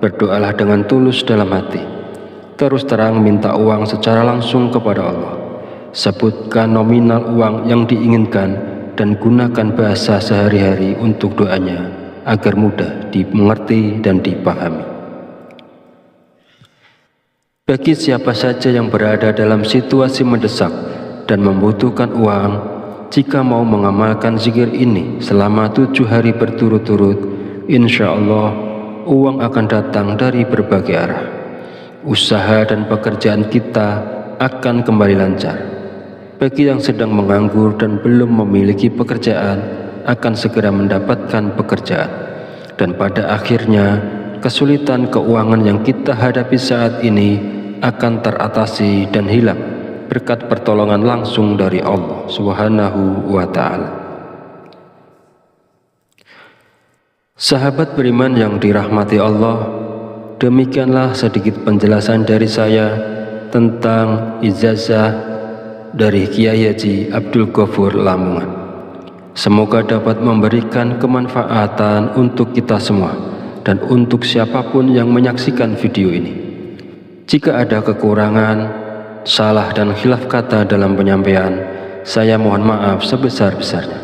Berdoalah dengan tulus dalam hati. Terus terang minta uang secara langsung kepada Allah. Sebutkan nominal uang yang diinginkan dan gunakan bahasa sehari-hari untuk doanya agar mudah dimengerti dan dipahami. Bagi siapa saja yang berada dalam situasi mendesak dan membutuhkan uang, jika mau mengamalkan zikir ini selama 7 hari berturut-turut, insya Allah uang akan datang dari berbagai arah. Usaha dan pekerjaan kita akan kembali lancar. Bagi yang sedang menganggur dan belum memiliki pekerjaan, akan segera mendapatkan pekerjaan. Dan pada akhirnya, kesulitan keuangan yang kita hadapi saat ini akan teratasi dan hilang berkat pertolongan langsung dari Allah Subhanahu wa Ta'ala. Sahabat beriman yang dirahmati Allah, demikianlah sedikit penjelasan dari saya tentang ijazah dari Kiai Haji Abdul Ghafur Lamongan. Semoga dapat memberikan kemanfaatan untuk kita semua dan untuk siapapun yang menyaksikan video ini. Jika ada kekurangan, salah dan khilaf kata dalam penyampaian, saya mohon maaf sebesar-besarnya.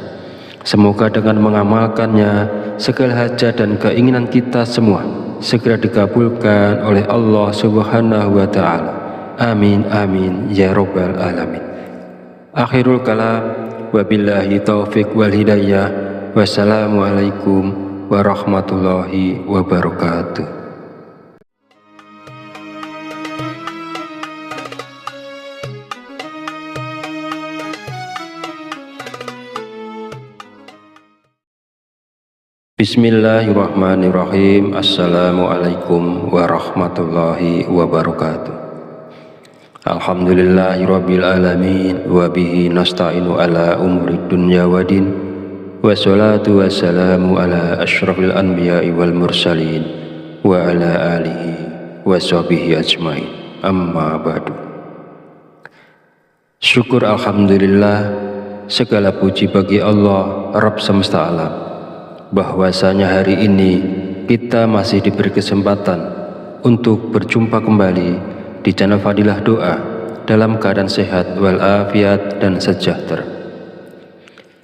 Semoga dengan mengamalkannya, segala hajat dan keinginan kita semua segera dikabulkan oleh Allah Subhanahu wa Ta'ala. Amin amin ya rabbal alamin. Akhirul kalam, wabillahi taufiq wal hidayah. Wassalamualaikum warahmatullahi wabarakatuh. Bismillahirrahmanirrahim. Assalamualaikum warahmatullahi wabarakatuh. Alhamdulillahirabbil alamin wa bihi nasta'inu ala umuri dunya waddin. Wassalatu wassalamu ala asyrafil anbiya'i wal mursalin wa ala alihi wa sahbihi ajmain. Amma ba'du. Syukur alhamdulillah, segala puji bagi Allah Rabb semesta alam, bahwasanya hari ini kita masih diberi kesempatan untuk berjumpa kembali di channel Fadilah Doa dalam keadaan sehat walafiat dan sejahtera.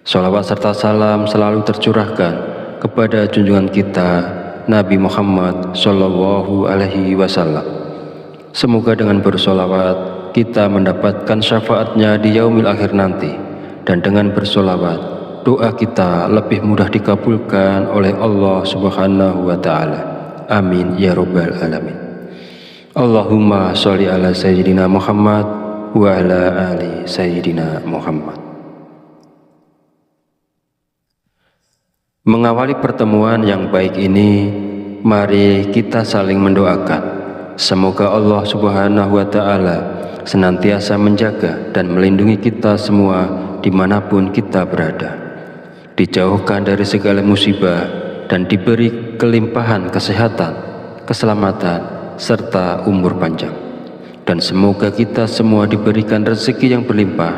Salawat serta salam selalu tercurahkan kepada junjungan kita Nabi Muhammad Sallallahu Alaihi Wasallam. Semoga dengan bersolawat kita mendapatkan syafaatnya di yaumil akhir nanti, dan dengan bersolawat doa kita lebih mudah dikabulkan oleh Allah Subhanahu wa Ta'ala. Amin ya rabbal alamin. Allahumma sholli ala sayyidina Muhammad wa ala ali sayyidina Muhammad. Mengawali pertemuan yang baik ini, mari kita saling mendoakan. Semoga Allah Subhanahu wa Ta'ala senantiasa menjaga dan melindungi kita semua dimanapun kita berada, dijauhkan dari segala musibah dan diberi kelimpahan kesehatan, keselamatan, serta umur panjang. Dan semoga kita semua diberikan rezeki yang berlimpah,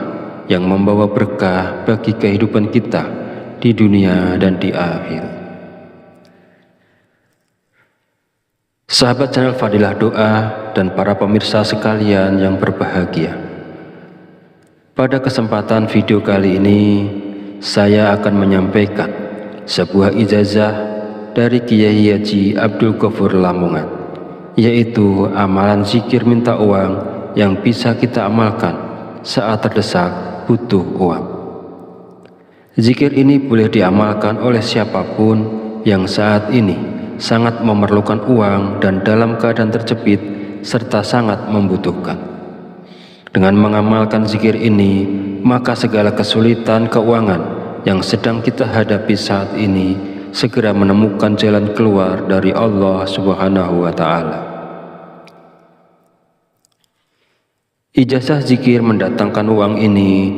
yang membawa berkah bagi kehidupan kita di dunia dan di akhirat. Sahabat channel Fadilah Doa dan para pemirsa sekalian yang berbahagia, pada kesempatan video kali ini saya akan menyampaikan sebuah ijazah dari Kiai Haji Abdul Ghafur Lamongan, yaitu amalan zikir minta uang yang bisa kita amalkan saat terdesak butuh uang. Zikir ini boleh diamalkan oleh siapapun yang saat ini sangat memerlukan uang dan dalam keadaan terjepit serta sangat membutuhkan. Dengan mengamalkan zikir ini, maka segala kesulitan keuangan yang sedang kita hadapi saat ini segera menemukan jalan keluar dari Allah Subhanahu wa Ta'ala. Ijazah zikir mendatangkan uang ini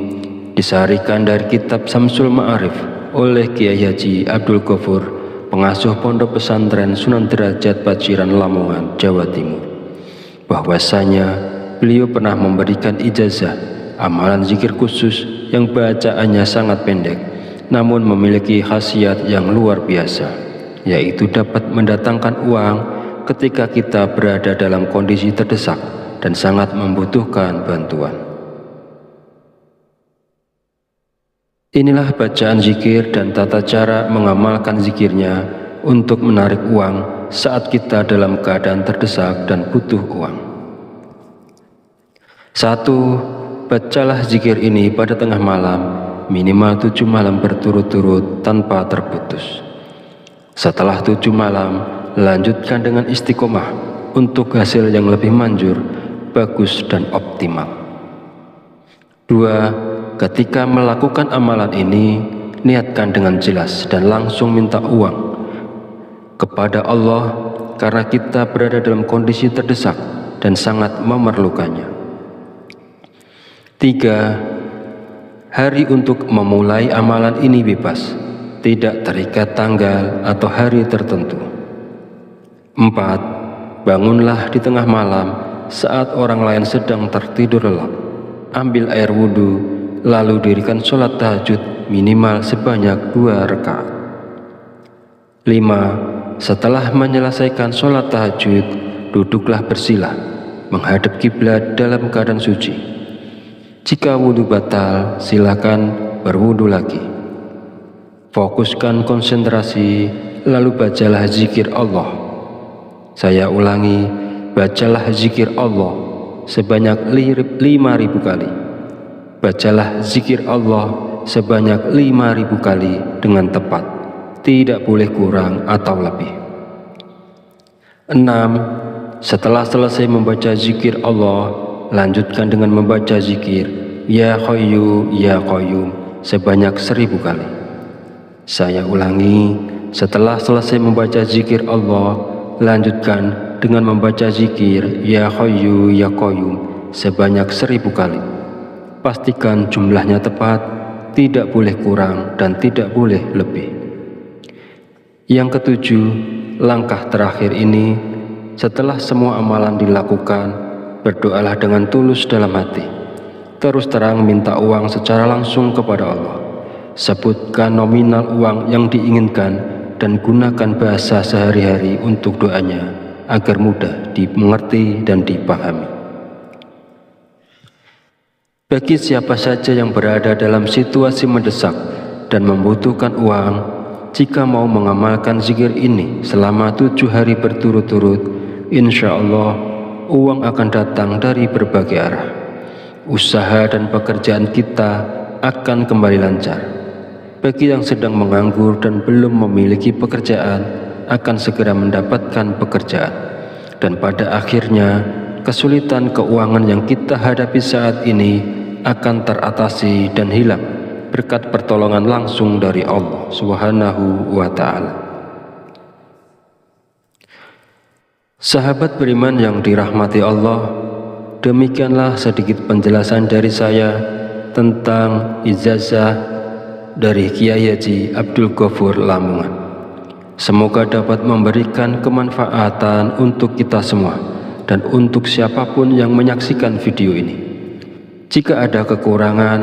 disarikan dari kitab Samsul Ma'arif oleh Kiai Haji Abdul Ghafur, pengasuh Pondok Pesantren Sunan Derajat Paciran Lamongan, Jawa Timur, bahwasanya beliau pernah memberikan ijazah amalan zikir khusus yang bacaannya sangat pendek namun memiliki khasiat yang luar biasa, yaitu dapat mendatangkan uang ketika kita berada dalam kondisi terdesak dan sangat membutuhkan bantuan. Inilah bacaan zikir dan tata cara mengamalkan zikirnya untuk menarik uang saat kita dalam keadaan terdesak dan butuh uang. 1. Bacalah zikir ini pada tengah malam, minimal 7 malam berturut-turut tanpa terputus. Setelah 7 malam, lanjutkan dengan istiqomah untuk hasil yang lebih manjur, bagus dan optimal. 2. Ketika melakukan amalan ini, niatkan dengan jelas dan langsung minta uang kepada Allah karena kita berada dalam kondisi terdesak dan sangat memerlukannya. 3. Hari untuk memulai amalan ini bebas, tidak terikat tanggal atau hari tertentu. 4. Bangunlah di tengah malam saat orang lain sedang tertidur lelap. Ambil air wudhu, lalu dirikan sholat tahajud minimal sebanyak 2 rakaat. 5. Setelah menyelesaikan sholat tahajud, duduklah bersila, menghadap kiblat dalam keadaan suci. Jika wudhu batal, silakan berwudhu lagi. Fokuskan konsentrasi, lalu bacalah zikir Allah. Saya ulangi, bacalah zikir Allah sebanyak 5.000 kali. Bacalah zikir Allah sebanyak 5.000 kali dengan tepat, tidak boleh kurang atau lebih. 6. Setelah selesai membaca zikir Allah, lanjutkan dengan membaca zikir Ya Hayyu Ya Qayyum sebanyak 1.000 kali. Saya ulangi, setelah selesai membaca zikir Allah, lanjutkan dengan membaca zikir Ya Hayyu Ya Qayyum sebanyak 1.000 kali. Pastikan jumlahnya tepat, tidak boleh kurang dan tidak boleh lebih. Yang ketujuh, langkah terakhir ini, setelah semua amalan dilakukan, berdoalah dengan tulus dalam hati. Terus terang minta uang secara langsung kepada Allah. Sebutkan nominal uang yang diinginkan dan gunakan bahasa sehari-hari untuk doanya agar mudah dimengerti dan dipahami. Bagi siapa saja yang berada dalam situasi mendesak dan membutuhkan uang, jika mau mengamalkan zikir ini selama 7 hari berturut-turut, insya Allah uang akan datang dari berbagai arah. Usaha dan pekerjaan kita akan kembali lancar. Bagi yang sedang menganggur dan belum memiliki pekerjaan, akan segera mendapatkan pekerjaan. Dan pada akhirnya, kesulitan keuangan yang kita hadapi saat ini akan teratasi dan hilang berkat pertolongan langsung dari Allah Subhanahu wa Ta'ala. Sahabat beriman yang dirahmati Allah, demikianlah sedikit penjelasan dari saya tentang ijazah dari Kiai Haji Abdul Ghafur Lamongan. Semoga dapat memberikan kemanfaatan untuk kita semua dan untuk siapapun yang menyaksikan video ini. Jika ada kekurangan,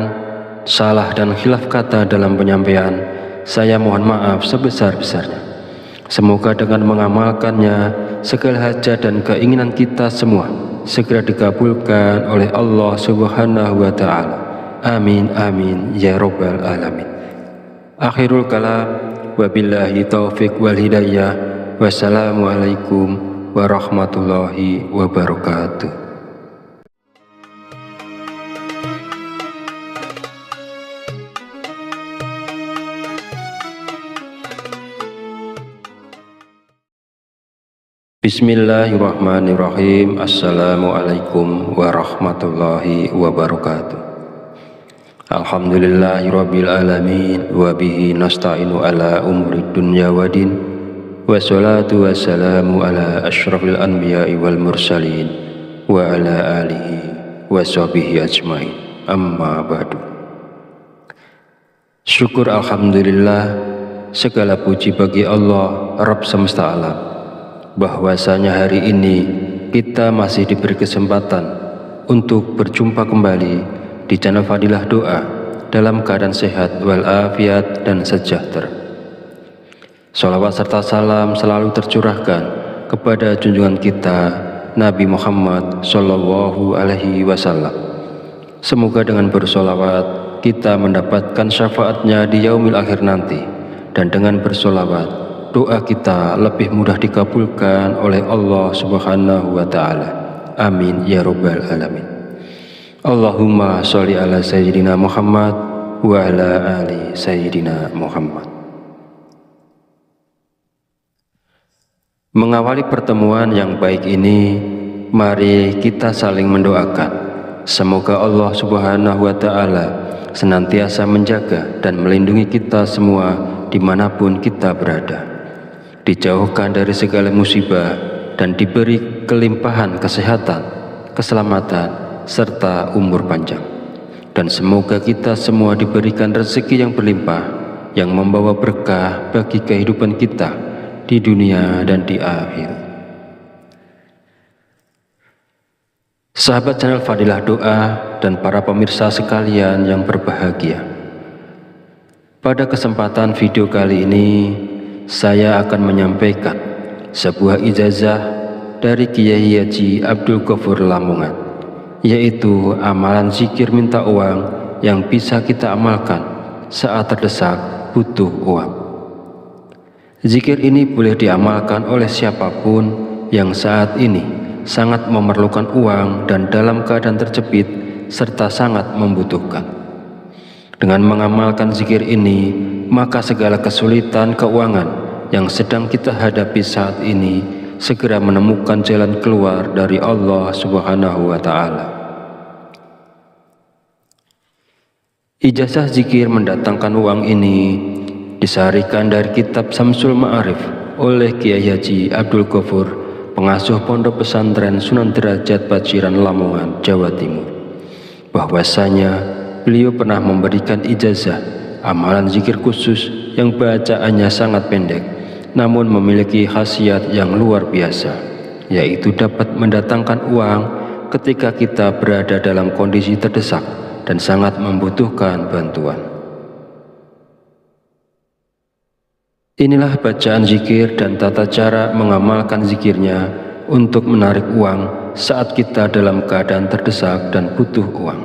salah dan khilaf kata dalam penyampaian, saya mohon maaf sebesar-besarnya. Semoga dengan mengamalkannya, segala hajat dan keinginan kita semua segera dikabulkan oleh Allah Subhanahu wa Ta'ala. Amin amin ya rabbal alamin. Akhirul kalam, wabillahi taufiq wal hidayah. Wassalamualaikum warahmatullahi wabarakatuh. Bismillahirrahmanirrahim. Assalamualaikum warahmatullahi wabarakatuh. Alhamdulillahirabbil alamin wa bihi nasta'inu ala umuri dunya waddin. Wassalatu wassalamu ala asyrafil anbiya'i wal mursalin wa ala alihi wa sahbihi ajmain. Amma ba'du. Syukur alhamdulillah, segala puji bagi Allah Rabb semesta alam, bahwasanya hari ini kita masih diberi kesempatan untuk berjumpa kembali di channel Fadilah Doa dalam keadaan sehat walafiat dan sejahtera. Sholawat serta salam selalu tercurahkan kepada junjungan kita Nabi Muhammad Shallallahu Alaihi Wasallam. Semoga dengan bersolawat kita mendapatkan syafaatnya di yaumil akhir nanti, dan dengan bersolawat doa kita lebih mudah dikabulkan oleh Allah Subhanahu wa Ta'ala. Amin ya Rabbal Alamin. Allahumma sholli ala Sayyidina Muhammad wa ala ali Sayyidina Muhammad. Mengawali pertemuan yang baik ini, mari kita saling mendoakan. Semoga Allah Subhanahu wa Ta'ala senantiasa menjaga dan melindungi kita semua dimanapun kita berada, dijauhkan dari segala musibah dan diberi kelimpahan kesehatan, keselamatan, serta umur panjang. Dan semoga kita semua diberikan rezeki yang berlimpah, yang membawa berkah bagi kehidupan kita di dunia dan di akhir. Sahabat channel Fadilah Doa dan para pemirsa sekalian yang berbahagia, pada kesempatan video kali ini saya akan menyampaikan sebuah ijazah dari Kiai Haji Abdul Ghafur Lamongan, yaitu amalan zikir minta uang yang bisa kita amalkan saat terdesak butuh uang. Zikir ini boleh diamalkan oleh siapapun yang saat ini sangat memerlukan uang dan dalam keadaan terjepit serta sangat membutuhkan. Dengan mengamalkan zikir ini, maka segala kesulitan keuangan yang sedang kita hadapi saat ini segera menemukan jalan keluar dari Allah Subhanahu wa Ta'ala. Ijazah zikir mendatangkan uang ini disarikan dari kitab Samsul Ma'arif oleh Kiai Haji Abdul Ghafur, pengasuh Pondok Pesantren Sunan Derajat Paciran Lamongan, Jawa Timur, bahwasanya beliau pernah memberikan ijazah amalan zikir khusus yang bacaannya sangat pendek namun memiliki khasiat yang luar biasa, yaitu dapat mendatangkan uang ketika kita berada dalam kondisi terdesak dan sangat membutuhkan bantuan. Inilah bacaan zikir dan tata cara mengamalkan zikirnya untuk menarik uang saat kita dalam keadaan terdesak dan butuh uang.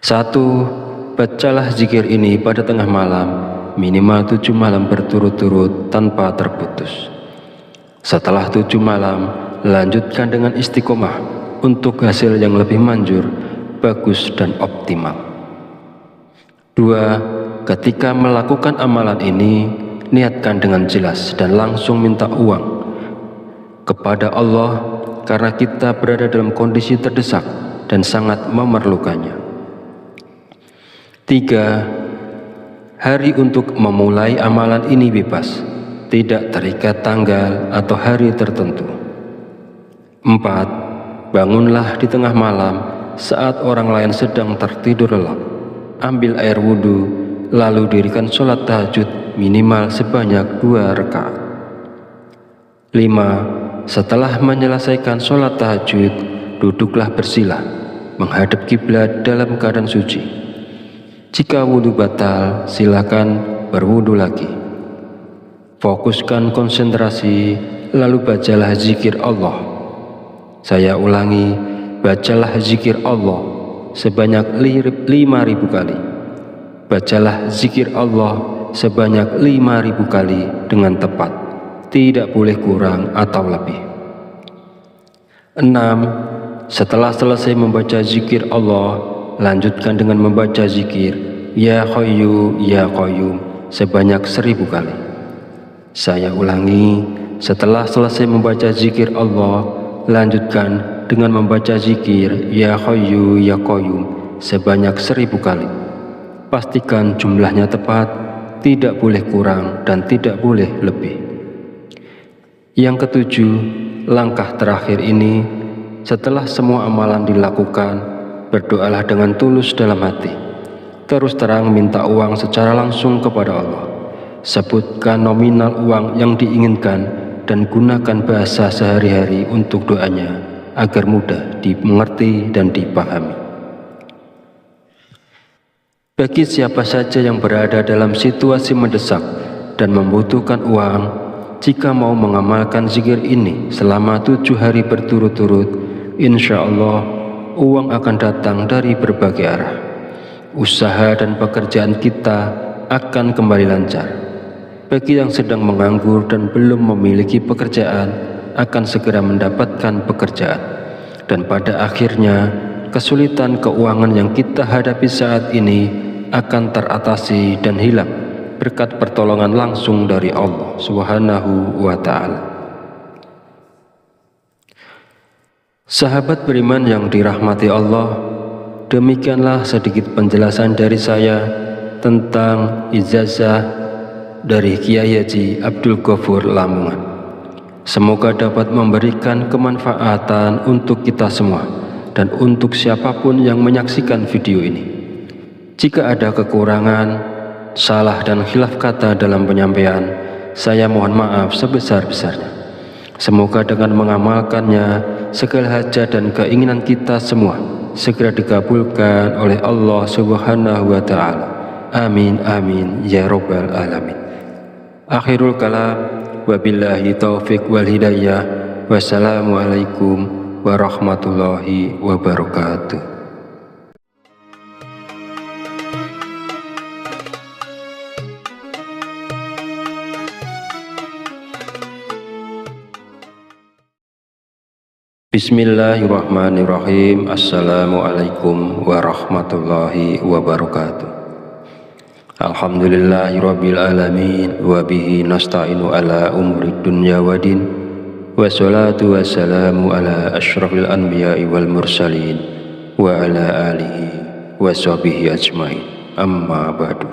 1. Bacalah zikir ini pada tengah malam, minimal 7 malam berturut-turut tanpa terputus. Setelah 7 malam, lanjutkan dengan istiqomah untuk hasil yang lebih manjur, bagus dan optimal. 2. Ketika melakukan amalan ini, niatkan dengan jelas dan langsung minta uang kepada Allah karena kita berada dalam kondisi terdesak dan sangat memerlukannya. 3. Hari untuk memulai amalan ini bebas, tidak terikat tanggal atau hari tertentu. 4. Bangunlah di tengah malam saat orang lain sedang tertidur lelap. Ambil air wudhu, lalu dirikan sholat tahajud minimal sebanyak 2 rakaat. 5. Setelah menyelesaikan sholat tahajud, duduklah bersila, menghadap kiblat dalam keadaan suci. Jika wudhu batal, silakan berwudhu lagi. Fokuskan konsentrasi, lalu bacalah zikir Allah. Saya ulangi, bacalah zikir Allah sebanyak 5.000 kali. Bacalah zikir Allah sebanyak 5.000 kali dengan tepat, tidak boleh kurang atau lebih. 6. Setelah selesai membaca zikir Allah, lanjutkan dengan membaca zikir Ya Hayyu Ya Qayyum sebanyak 1.000 kali. Saya ulangi, setelah selesai membaca zikir Allah, lanjutkan dengan membaca zikir Ya Hayyu Ya Qayyum sebanyak 1.000 kali. Pastikan jumlahnya tepat, tidak boleh kurang dan tidak boleh lebih. Yang ketujuh, langkah terakhir ini, setelah semua amalan dilakukan, berdoalah dengan tulus dalam hati. Terus terang minta uang secara langsung kepada Allah. Sebutkan nominal uang yang diinginkan dan gunakan bahasa sehari-hari untuk doanya agar mudah dimengerti dan dipahami. Bagi siapa saja yang berada dalam situasi mendesak dan membutuhkan uang, jika mau mengamalkan zikir ini selama 7 hari berturut-turut, insya Allah uang akan datang dari berbagai arah. Usaha dan pekerjaan kita akan kembali lancar. Bagi yang sedang menganggur dan belum memiliki pekerjaan, akan segera mendapatkan pekerjaan. Dan pada akhirnya, kesulitan keuangan yang kita hadapi saat ini akan teratasi dan hilang berkat pertolongan langsung dari Allah Subhanahu wa Ta'ala. Sahabat beriman yang dirahmati Allah, demikianlah sedikit penjelasan dari saya tentang ijazah dari Kiai Haji Abdul Ghafur Lamongan. Semoga dapat memberikan kemanfaatan untuk kita semua dan untuk siapapun yang menyaksikan video ini. Jika ada kekurangan, salah dan khilaf kata dalam penyampaian, saya mohon maaf sebesar-besarnya. Semoga dengan mengamalkannya, segala hajat dan keinginan kita semua segera dikabulkan oleh Allah Subhanahu wa Ta'ala. Amin amin ya rabbal alamin. Akhirul kalam, wabillahi taufiq wal hidayah. Wassalamualaikum warahmatullahi wabarakatuh. Bismillahirrahmanirrahim. Assalamualaikum warahmatullahi wabarakatuh. Alhamdulillahirabbil alamin wa bihi nasta'inu ala umuri dunya waddin. Wassalatu wassalamu ala asyrafil anbiya'i wal mursalin wa ala alihi wa sahbihi ajmain. Amma ba'du.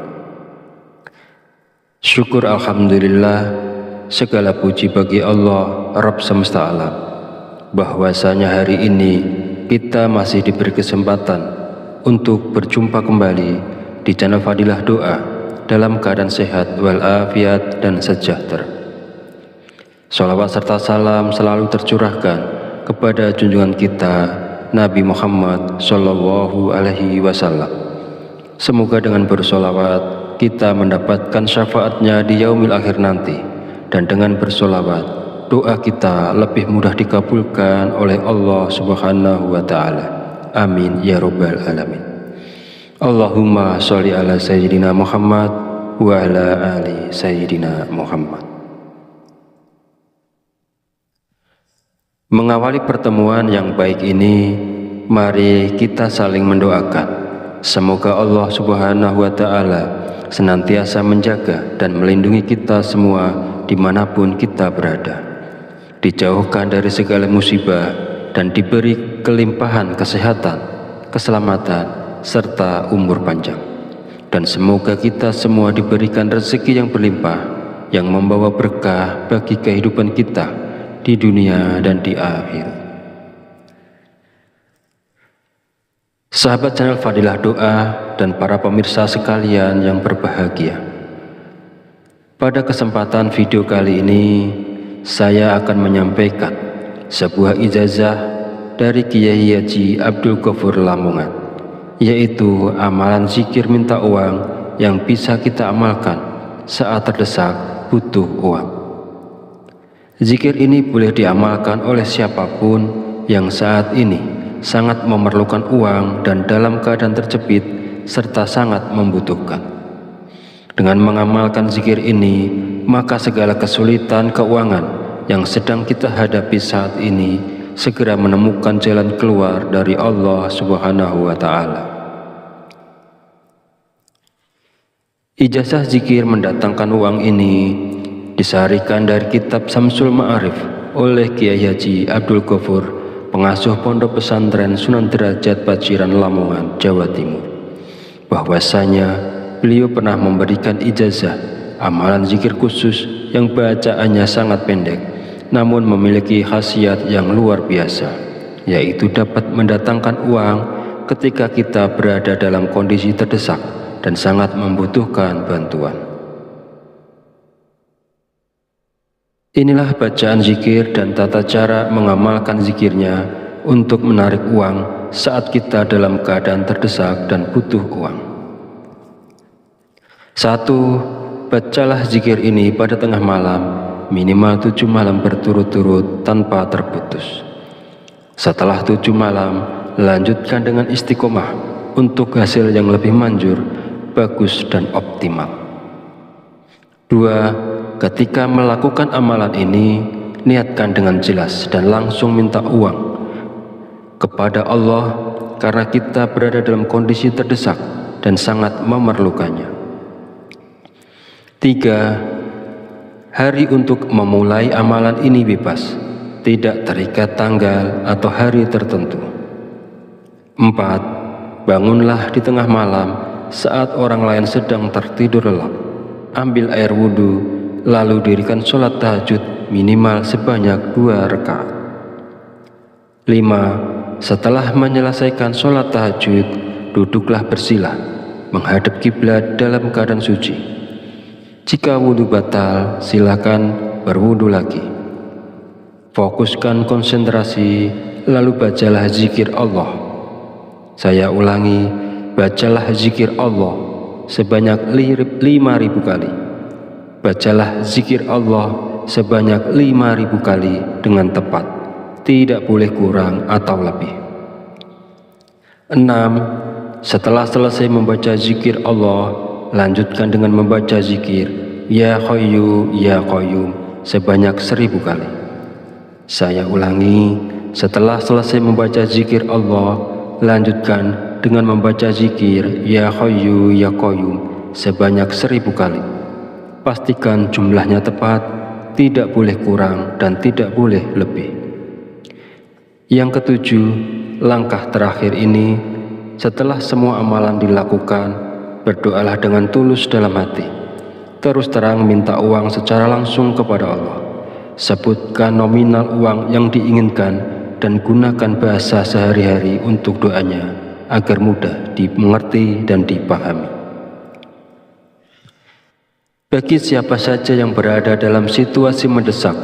Syukur alhamdulillah, segala puji bagi Allah Rabb semesta alam, bahwasanya hari ini kita masih diberi kesempatan untuk berjumpa kembali di channel Fadilah Doa dalam keadaan sehat walafiat dan sejahtera. Sholawat serta salam selalu tercurahkan kepada junjungan kita Nabi Muhammad Sallallahu Alaihi Wasallam. Semoga dengan bersholawat kita mendapatkan syafaatnya di yaumil akhir nanti, dan dengan bersholawat doa kita lebih mudah dikabulkan oleh Allah Subhanahu wa Ta'ala. Amin ya rabbal alamin. Allahumma sholli ala sayyidina Muhammad wa ala ali sayyidina Muhammad. Mengawali pertemuan yang baik ini, mari kita saling mendoakan. Semoga Allah Subhanahu wa Ta'ala senantiasa menjaga dan melindungi kita semua dimanapun kita berada, dijauhkan dari segala musibah dan diberi kelimpahan kesehatan, keselamatan, serta umur panjang. Dan semoga kita semua diberikan rezeki yang berlimpah, yang membawa berkah bagi kehidupan kita di dunia dan di akhirat. Sahabat channel Fadilah Doa dan para pemirsa sekalian yang berbahagia, pada kesempatan video kali ini saya akan menyampaikan sebuah ijazah dari Kiai Haji Abdul Ghafur Lamongan, yaitu amalan zikir minta uang yang bisa kita amalkan saat terdesak butuh uang. Zikir ini boleh diamalkan oleh siapapun yang saat ini sangat memerlukan uang dan dalam keadaan terjepit serta sangat membutuhkan. Dengan mengamalkan zikir ini, maka segala kesulitan keuangan yang sedang kita hadapi saat ini segera menemukan jalan keluar dari Allah Subhanahu wa Ta'ala. Ijazah zikir mendatangkan uang ini disarikan dari kitab Samsul Ma'arif oleh Kiai Haji Abdul Ghafur, pengasuh pondok pesantren Sunan Derajat Paciran Lamongan, Jawa Timur, bahwasanya beliau pernah memberikan ijazah amalan zikir khusus yang bacaannya sangat pendek namun memiliki khasiat yang luar biasa, yaitu dapat mendatangkan uang ketika kita berada dalam kondisi terdesak dan sangat membutuhkan bantuan. Inilah bacaan zikir dan tata cara mengamalkan zikirnya untuk menarik uang saat kita dalam keadaan terdesak dan butuh uang. 1. Bacalah zikir ini pada tengah malam minimal 7 malam berturut-turut tanpa terputus. Setelah 7 malam, lanjutkan dengan istiqomah untuk hasil yang lebih manjur, bagus dan optimal. 2. Ketika melakukan amalan ini, niatkan dengan jelas dan langsung minta uang kepada Allah karena kita berada dalam kondisi terdesak dan sangat memerlukannya. 3. Hari untuk memulai amalan ini bebas, tidak terikat tanggal atau hari tertentu. 4. Bangunlah di tengah malam saat orang lain sedang tertidur lelap. Ambil air wudhu, lalu dirikan sholat tahajud minimal sebanyak 2 rakaat. 5. Setelah menyelesaikan sholat tahajud, duduklah bersila, menghadap kiblat dalam keadaan suci. Jika wudhu batal, silakan berwudhu lagi. Fokuskan konsentrasi, lalu bacalah zikir Allah. Saya ulangi, bacalah zikir Allah sebanyak 5.000 kali. Bacalah zikir Allah sebanyak 5.000 kali dengan tepat, tidak boleh kurang atau lebih. 6. Setelah selesai membaca zikir Allah, lanjutkan dengan membaca zikir Ya Hayyu Ya Qayyum sebanyak 1000 kali. Saya ulangi, setelah selesai membaca zikir Allah, lanjutkan dengan membaca zikir Ya Hayyu Ya Qayyum sebanyak 1000 kali. Pastikan jumlahnya tepat, tidak boleh kurang dan tidak boleh lebih. Yang ketujuh, langkah terakhir ini, setelah semua amalan dilakukan, berdoalah dengan tulus dalam hati. Terus terang minta uang secara langsung kepada Allah. Sebutkan nominal uang yang diinginkan dan gunakan bahasa sehari-hari untuk doanya agar mudah dimengerti dan dipahami. Bagi siapa saja yang berada dalam situasi mendesak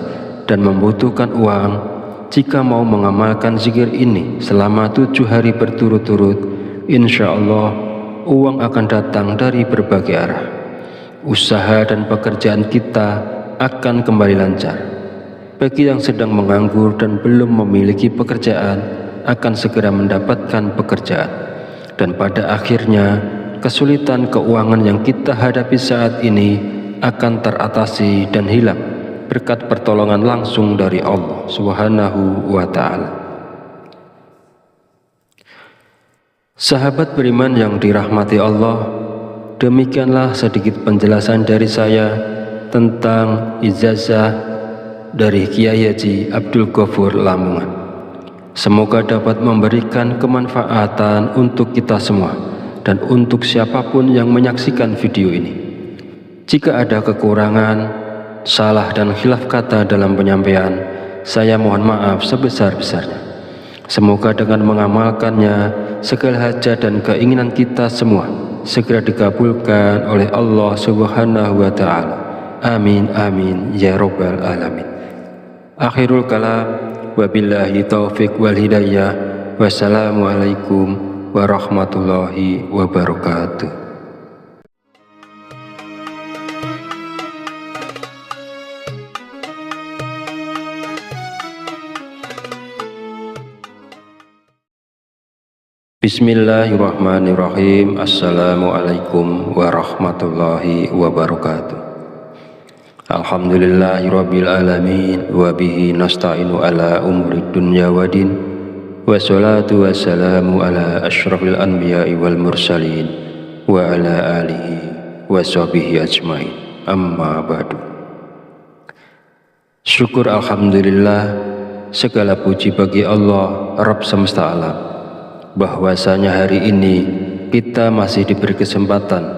dan membutuhkan uang, jika mau mengamalkan zikir ini selama 7 hari berturut-turut, insya Allah uang akan datang dari berbagai arah. Usaha dan pekerjaan kita akan kembali lancar. Bagi yang sedang menganggur dan belum memiliki pekerjaan, akan segera mendapatkan pekerjaan. Dan pada akhirnya, kesulitan keuangan yang kita hadapi saat ini akan teratasi dan hilang berkat pertolongan langsung dari Allah Subhanahu wa Ta'ala. Sahabat beriman yang dirahmati Allah, demikianlah sedikit penjelasan dari saya tentang ijazah dari Kiai Haji Abdul Ghafur Lamongan. Semoga dapat memberikan kemanfaatan untuk kita semua dan untuk siapapun yang menyaksikan video ini. Jika ada kekurangan, salah dan khilaf kata dalam penyampaian, saya mohon maaf sebesar-besarnya. Semoga dengan mengamalkannya, segala hajat dan keinginan kita semua segera dikabulkan oleh Allah Subhanahu wa Ta'ala. Amin amin ya rabbal alamin. Akhirul kalam, wabillahi taufiq wal hidayah. Wassalamualaikum warahmatullahi wabarakatuh. Bismillahirrahmanirrahim. Assalamualaikum warahmatullahi wabarakatuh. Alhamdulillahirabbil alamin wa bihi nasta'inu ala umurid dunya waddin. Wassalatu wassalamu ala asyrafil anbiya'i wal mursalin wa ala alihi wa sahbihi ajmain. Amma ba'du. Syukur alhamdulillah, segala puji bagi Allah Rabb semesta alam, bahwasanya hari ini kita masih diberi kesempatan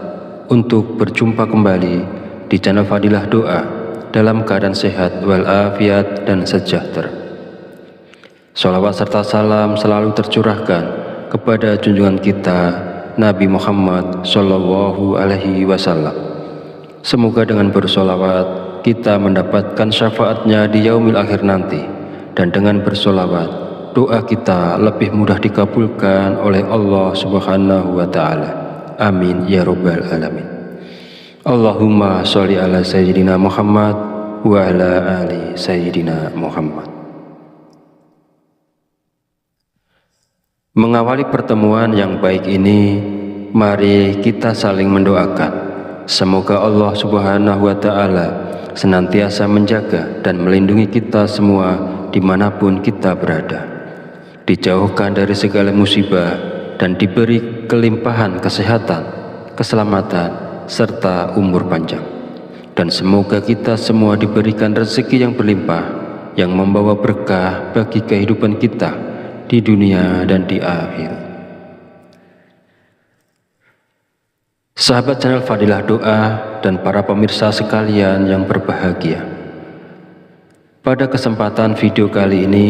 untuk berjumpa kembali di channel Fadilah Doa dalam keadaan sehat walafiat dan sejahtera. Sholawat serta salam selalu tercurahkan kepada junjungan kita Nabi Muhammad Sallallahu Alaihi Wasallam. Semoga dengan bersolawat kita mendapatkan syafaatnya di yaumil akhir nanti, dan dengan bersolawat doa kita lebih mudah dikabulkan oleh Allah Subhanahu wa Ta'ala. Amin ya rabbal alamin. Allahumma sholli ala sayyidina Muhammad wa ala ali Sayyidina Muhammad. Mengawali pertemuan yang baik ini, mari kita saling mendoakan. Semoga Allah Subhanahu wa Ta'ala senantiasa menjaga dan melindungi kita semua dimanapun kita berada, dijauhkan dari segala musibah dan diberi kelimpahan kesehatan, keselamatan, serta umur panjang. Dan semoga kita semua diberikan rezeki yang berlimpah, yang membawa berkah bagi kehidupan kita di dunia dan di akhir. Sahabat channel Fadilah Doa dan para pemirsa sekalian yang berbahagia, pada kesempatan video kali ini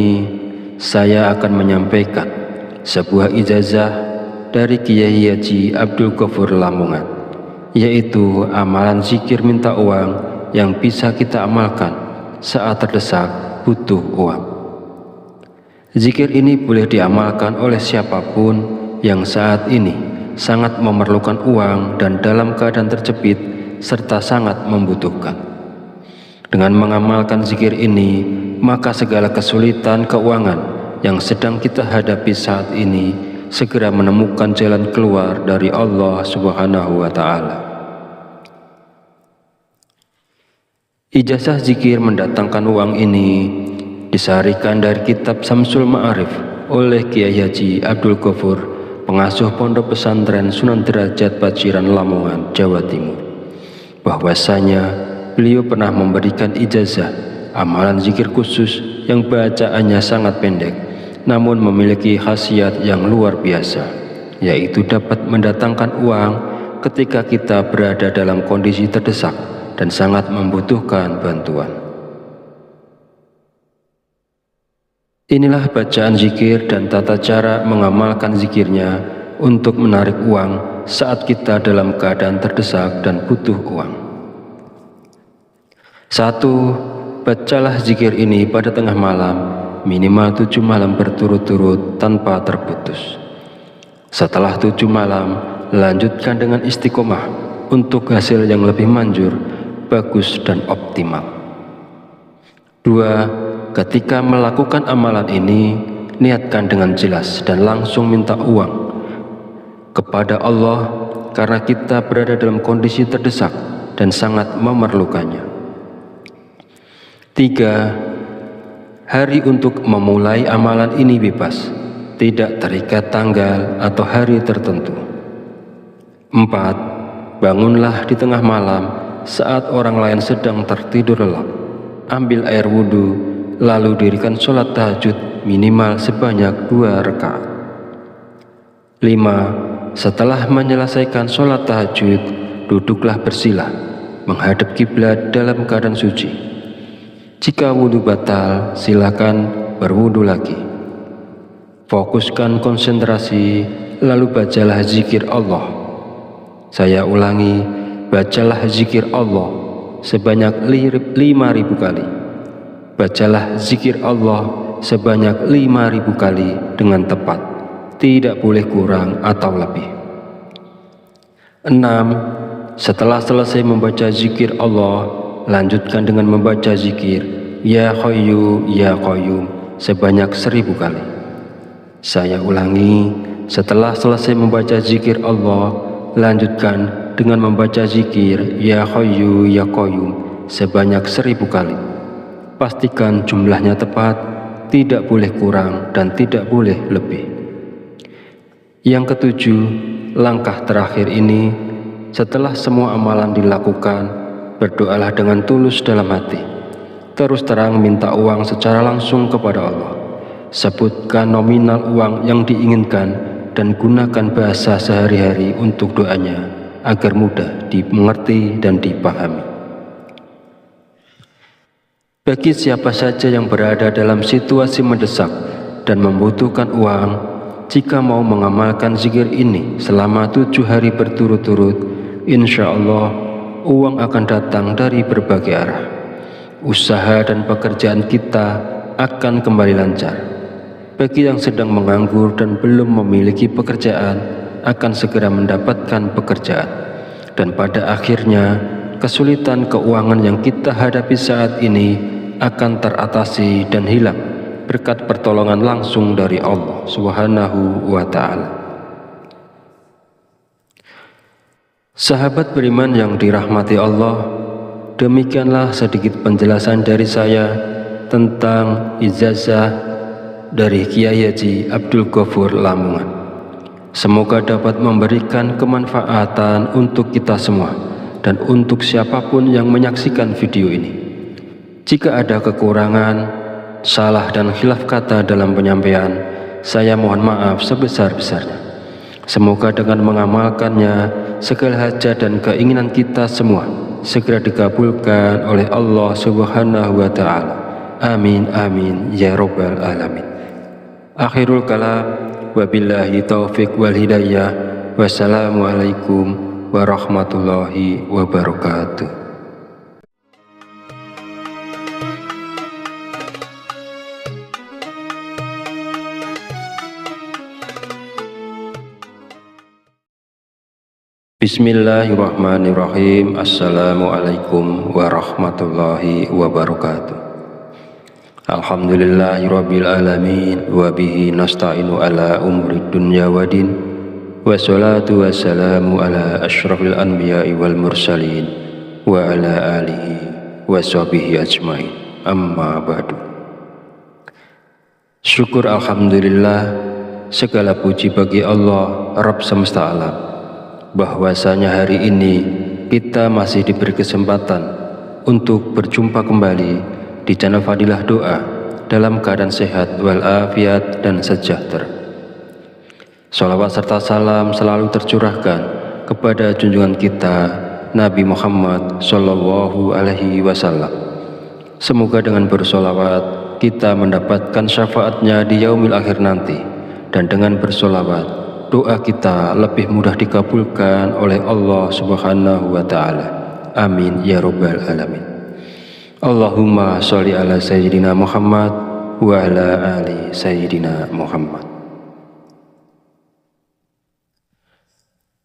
saya akan menyampaikan sebuah ijazah dari Kiai Haji Abdul Ghafur Lamongan, yaitu amalan zikir minta uang yang bisa kita amalkan saat terdesak butuh uang. Zikir ini boleh diamalkan oleh siapapun yang saat ini sangat memerlukan uang dan dalam keadaan terjepit serta sangat membutuhkan. Dengan mengamalkan zikir ini, maka segala kesulitan keuangan yang sedang kita hadapi saat ini segera menemukan jalan keluar dari Allah Subhanahu wa Ta'ala. Ijazah zikir mendatangkan uang ini disarikan dari kitab Samsul Ma'arif oleh Kiai Haji Abdul Ghafur, pengasuh Pondok Pesantren Sunan Derajat Paciran Lamongan, Jawa Timur, bahwasanya beliau pernah memberikan ijazah amalan zikir khusus yang bacaannya sangat pendek namun memiliki khasiat yang luar biasa, yaitu dapat mendatangkan uang ketika kita berada dalam kondisi terdesak dan sangat membutuhkan bantuan. Inilah bacaan zikir dan tata cara mengamalkan zikirnya untuk menarik uang saat kita dalam keadaan terdesak dan butuh uang. 1. Bacalah zikir ini pada tengah malam, minimal 7 malam berturut-turut tanpa terputus. Setelah 7 malam, lanjutkan dengan istiqomah untuk hasil yang lebih manjur, bagus dan optimal. 2. Ketika melakukan amalan ini, niatkan dengan jelas dan langsung minta uang kepada Allah karena kita berada dalam kondisi terdesak dan sangat memerlukannya. 3. Hari untuk memulai amalan ini bebas, tidak terikat tanggal atau hari tertentu. 4. Bangunlah di tengah malam saat orang lain sedang tertidur lelap. Ambil air wudhu, lalu dirikan sholat tahajud minimal sebanyak 2 rakaat. 5. Setelah menyelesaikan sholat tahajud, duduklah bersila, menghadap kiblat dalam keadaan suci. Jika wudhu batal, silakan berwudhu lagi. Fokuskan konsentrasi, lalu bacalah zikir Allah. Saya ulangi, bacalah zikir Allah sebanyak 5.000 kali. Bacalah zikir Allah sebanyak 5.000 kali dengan tepat, tidak boleh kurang atau lebih. 6. Setelah selesai membaca zikir Allah, lanjutkan dengan membaca zikir Ya Hayyu Ya Qayyum sebanyak 1.000 kali. Saya ulangi, setelah selesai membaca zikir Allah, lanjutkan dengan membaca zikir Ya Hayyu Ya Qayyum sebanyak 1.000 kali. Pastikan jumlahnya tepat, tidak boleh kurang dan tidak boleh lebih. Yang ketujuh, langkah terakhir ini, setelah semua amalan dilakukan, berdoalah dengan tulus dalam hati. Terus terang minta uang secara langsung kepada Allah. Sebutkan nominal uang yang diinginkan dan gunakan bahasa sehari-hari untuk doanya agar mudah dimengerti dan dipahami. Bagi siapa saja yang berada dalam situasi mendesak dan membutuhkan uang, jika mau mengamalkan zikir ini selama 7 hari berturut-turut, insya Allah uang akan datang dari berbagai arah. Usaha dan pekerjaan kita akan kembali lancar. Bagi yang sedang menganggur dan belum memiliki pekerjaan, akan segera mendapatkan pekerjaan. Dan pada akhirnya, kesulitan keuangan yang kita hadapi saat ini akan teratasi dan hilang berkat pertolongan langsung dari Allah Subhanahu wa Ta'ala. Sahabat beriman yang dirahmati Allah, demikianlah sedikit penjelasan dari saya tentang ijazah dari Kiai Haji Abdul Ghafur Lamongan. Semoga dapat memberikan kemanfaatan untuk kita semua dan untuk siapapun yang menyaksikan video ini. Jika ada kekurangan, salah dan khilaf kata dalam penyampaian, saya mohon maaf sebesar-besarnya. Semoga dengan mengamalkannya, segala hajat dan keinginan kita semua segera dikabulkan oleh Allah Subhanahu wa Ta'ala. Amin amin ya rabbal alamin. Akhirul kalam, wabillahi taufiq wal hidayah. Wassalamualaikum warahmatullahi wabarakatuh. Bismillahirrahmanirrahim. Assalamualaikum warahmatullahi wabarakatuh. Alhamdulillahirabbil alamin wa bihi nasta'inu ala umuri dunya waddin. Wassalatu wassalamu ala asyrafil anbiya'i wal mursalin wa ala alihi wa sahbihi ajmain. Amma ba'du. Syukur alhamdulillah, segala puji bagi Allah Rabb semesta alam, bahwasanya hari ini kita masih diberi kesempatan untuk berjumpa kembali di channel Fadilah Doa dalam keadaan sehat walafiat dan sejahtera. Sholawat serta salam selalu tercurahkan kepada junjungan kita Nabi Muhammad Sallallahu Alaihi Wasallam. Semoga dengan bersolawat kita mendapatkan syafaatnya di yaumil akhir nanti, dan dengan bersolawat doa kita lebih mudah dikabulkan oleh Allah Subhanahu wa Ta'ala. Amin ya rabbal alamin. Allahumma sholli ala sayyidina Muhammad wa ala ali sayyidina Muhammad.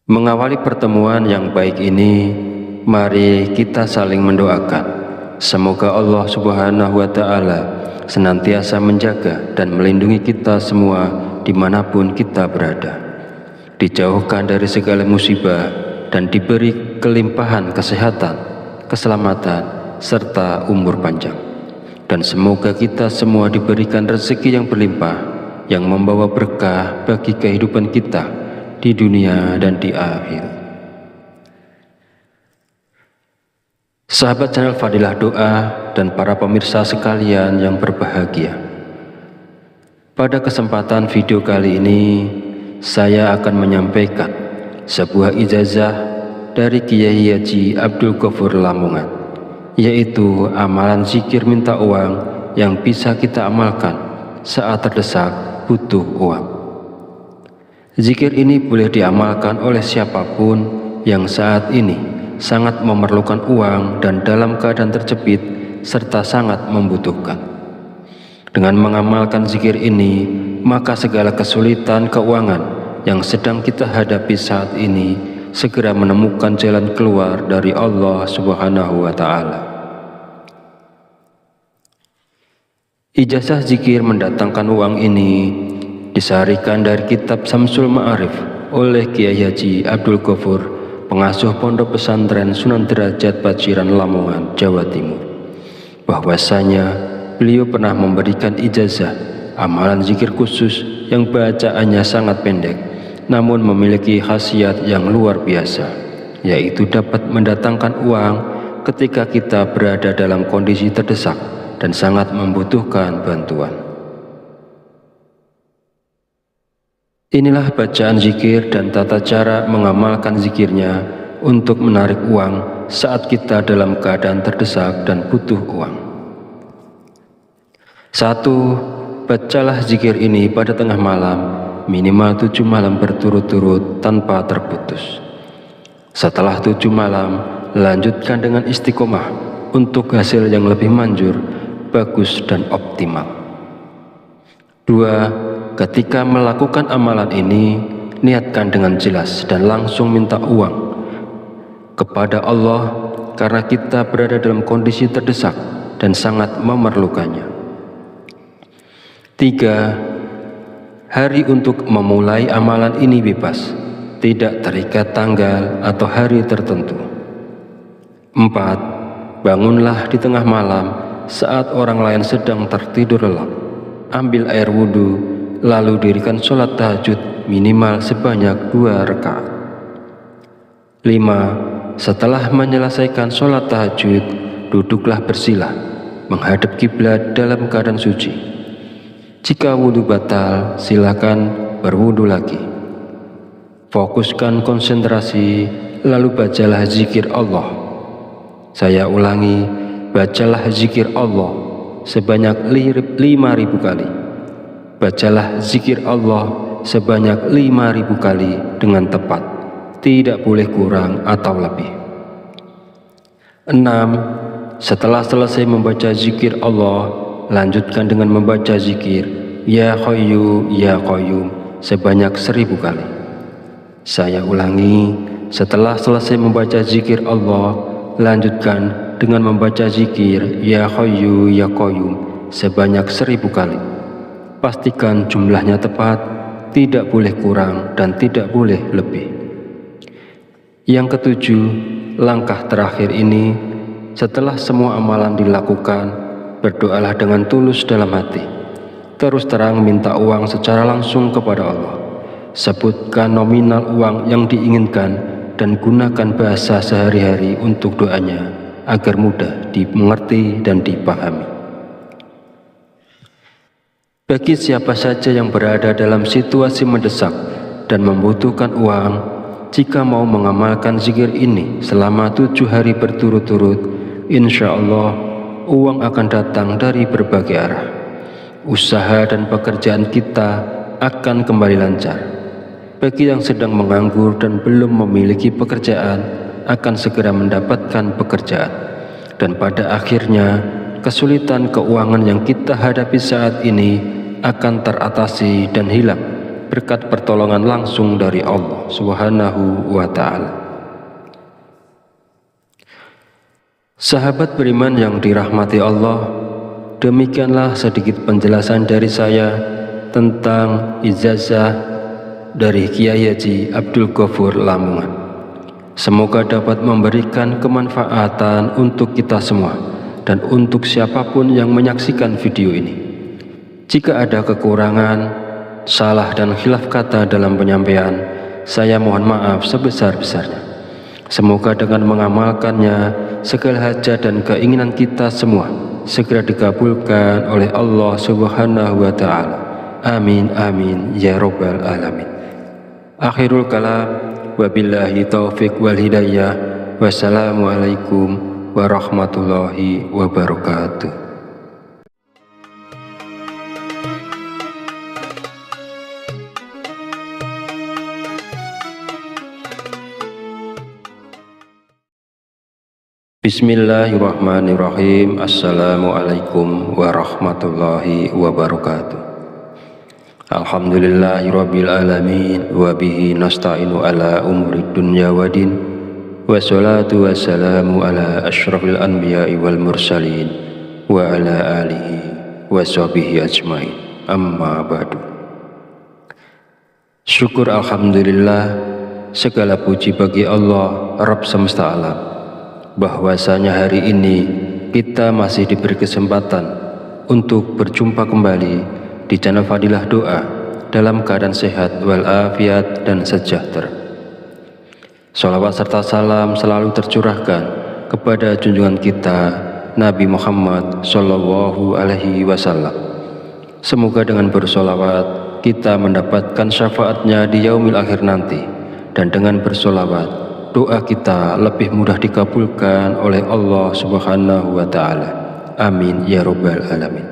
Mengawali pertemuan yang baik ini, mari kita saling mendoakan. Semoga Allah Subhanahu wa Ta'ala senantiasa menjaga dan melindungi kita semua dimanapun kita berada, dijauhkan dari segala musibah dan diberi kelimpahan kesehatan, keselamatan, serta umur panjang. Dan semoga kita semua diberikan rezeki yang berlimpah, yang membawa berkah bagi kehidupan kita di dunia dan di akhirat. Sahabat channel Fadilah Doa dan para pemirsa sekalian yang berbahagia, pada kesempatan video kali ini saya akan menyampaikan sebuah ijazah dari Kiai Haji Abdul Ghafur Lamongan, yaitu amalan zikir minta uang yang bisa kita amalkan saat terdesak butuh uang. Zikir ini boleh diamalkan oleh siapapun yang saat ini sangat memerlukan uang dan dalam keadaan terjepit serta sangat membutuhkan. Dengan mengamalkan zikir ini, maka segala kesulitan keuangan yang sedang kita hadapi saat ini segera menemukan jalan keluar dari Allah Subhanahu wa Ta'ala. Ijazah zikir mendatangkan uang ini disarikan dari kitab Samsul Ma'arif oleh Kiai Haji Abdul Ghafur, pengasuh Pondok Pesantren Sunan Derajat Paciran Lamongan, Jawa Timur, bahwasanya beliau pernah memberikan ijazah amalan zikir khusus yang bacaannya sangat pendek namun memiliki khasiat yang luar biasa, yaitu dapat mendatangkan uang ketika kita berada dalam kondisi terdesak dan sangat membutuhkan bantuan. Inilah bacaan zikir dan tata cara mengamalkan zikirnya untuk menarik uang saat kita dalam keadaan terdesak dan butuh uang. 1. Bacalah zikir ini pada tengah malam, minimal 7 malam berturut-turut tanpa terputus. Setelah 7 malam, lanjutkan dengan istiqomah untuk hasil yang lebih manjur, bagus dan optimal. 2. Ketika melakukan amalan ini, niatkan dengan jelas dan langsung minta uang kepada Allah karena kita berada dalam kondisi terdesak dan sangat memerlukannya. 3. Hari untuk memulai amalan ini bebas, tidak terikat tanggal atau hari tertentu. 4. Bangunlah di tengah malam saat orang lain sedang tertidur lelap. Ambil air wudhu, lalu dirikan sholat tahajud minimal sebanyak 2 rakaat. 5. Setelah menyelesaikan sholat tahajud, duduklah bersila, menghadap kiblat dalam keadaan suci. Jika wudhu batal, silakan berwudhu lagi. Fokuskan konsentrasi, lalu bacalah zikir Allah. Saya ulangi, bacalah zikir Allah sebanyak 5.000 kali. Bacalah zikir Allah sebanyak 5.000 kali dengan tepat, tidak boleh kurang atau lebih. 6. Setelah selesai membaca zikir Allah, lanjutkan dengan membaca zikir Ya Hayyu Ya Qayyum sebanyak 1.000 kali. Saya ulangi, setelah selesai membaca zikir Allah, lanjutkan dengan membaca zikir Ya Hayyu Ya Qayyum sebanyak 1.000 kali. Pastikan jumlahnya tepat, tidak boleh kurang dan tidak boleh lebih. Yang ketujuh, langkah terakhir ini, setelah semua amalan dilakukan, berdoalah dengan tulus dalam hati. Terus terang minta uang secara langsung kepada Allah. Sebutkan nominal uang yang diinginkan dan gunakan bahasa sehari-hari untuk doanya agar mudah dimengerti dan dipahami. Bagi siapa saja yang berada dalam situasi mendesak dan membutuhkan uang, jika mau mengamalkan zikir ini selama 7 hari berturut-turut, insya Allah uang akan datang dari berbagai arah. Usaha dan pekerjaan kita akan kembali lancar. Bagi yang sedang menganggur dan belum memiliki pekerjaan, akan segera mendapatkan pekerjaan. Dan pada akhirnya, kesulitan keuangan yang kita hadapi saat ini akan teratasi dan hilang berkat pertolongan langsung dari Allah Subhanahu wa Ta'ala. Sahabat beriman yang dirahmati Allah, demikianlah sedikit penjelasan dari saya tentang ijazah dari Kiai Haji Abdul Ghafur Lamongan. Semoga dapat memberikan kemanfaatan untuk kita semua dan untuk siapapun yang menyaksikan video ini. Jika ada kekurangan, salah dan khilaf kata dalam penyampaian, saya mohon maaf sebesar-besarnya. Semoga dengan mengamalkannya, segala hajat dan keinginan kita semua segera dikabulkan oleh Allah Subhanahu wa Ta'ala. Amin amin ya rabbal alamin. Akhirul kalam, wabillahi taufiq wal hidayah. Wassalamualaikum warahmatullahi wabarakatuh. Bismillahirrahmanirrahim. Assalamualaikum warahmatullahi wabarakatuh. Alhamdulillahirabbil alamin wa bihi nasta'inu ala umuri dunya waddin. Wassalatu wassalamu ala asyrafil anbiya'i wal mursalin wa ala alihi wa sahbihi ajmain. Amma ba'du. Syukur alhamdulillah, segala puji bagi Allah Rabb semesta alam, bahwasanya hari ini kita masih diberi kesempatan untuk berjumpa kembali di channel Fadilah Doa dalam keadaan sehat walafiat dan sejahtera. Salawat serta salam selalu tercurahkan kepada junjungan kita Nabi Muhammad Sallallahu Alaihi Wasallam. Semoga dengan bersolawat kita mendapatkan syafaatnya di yaumil akhir nanti, dan dengan bersolawat doa kita lebih mudah dikabulkan oleh Allah Subhanahu wa Ta'ala. Amin ya rabbal alamin.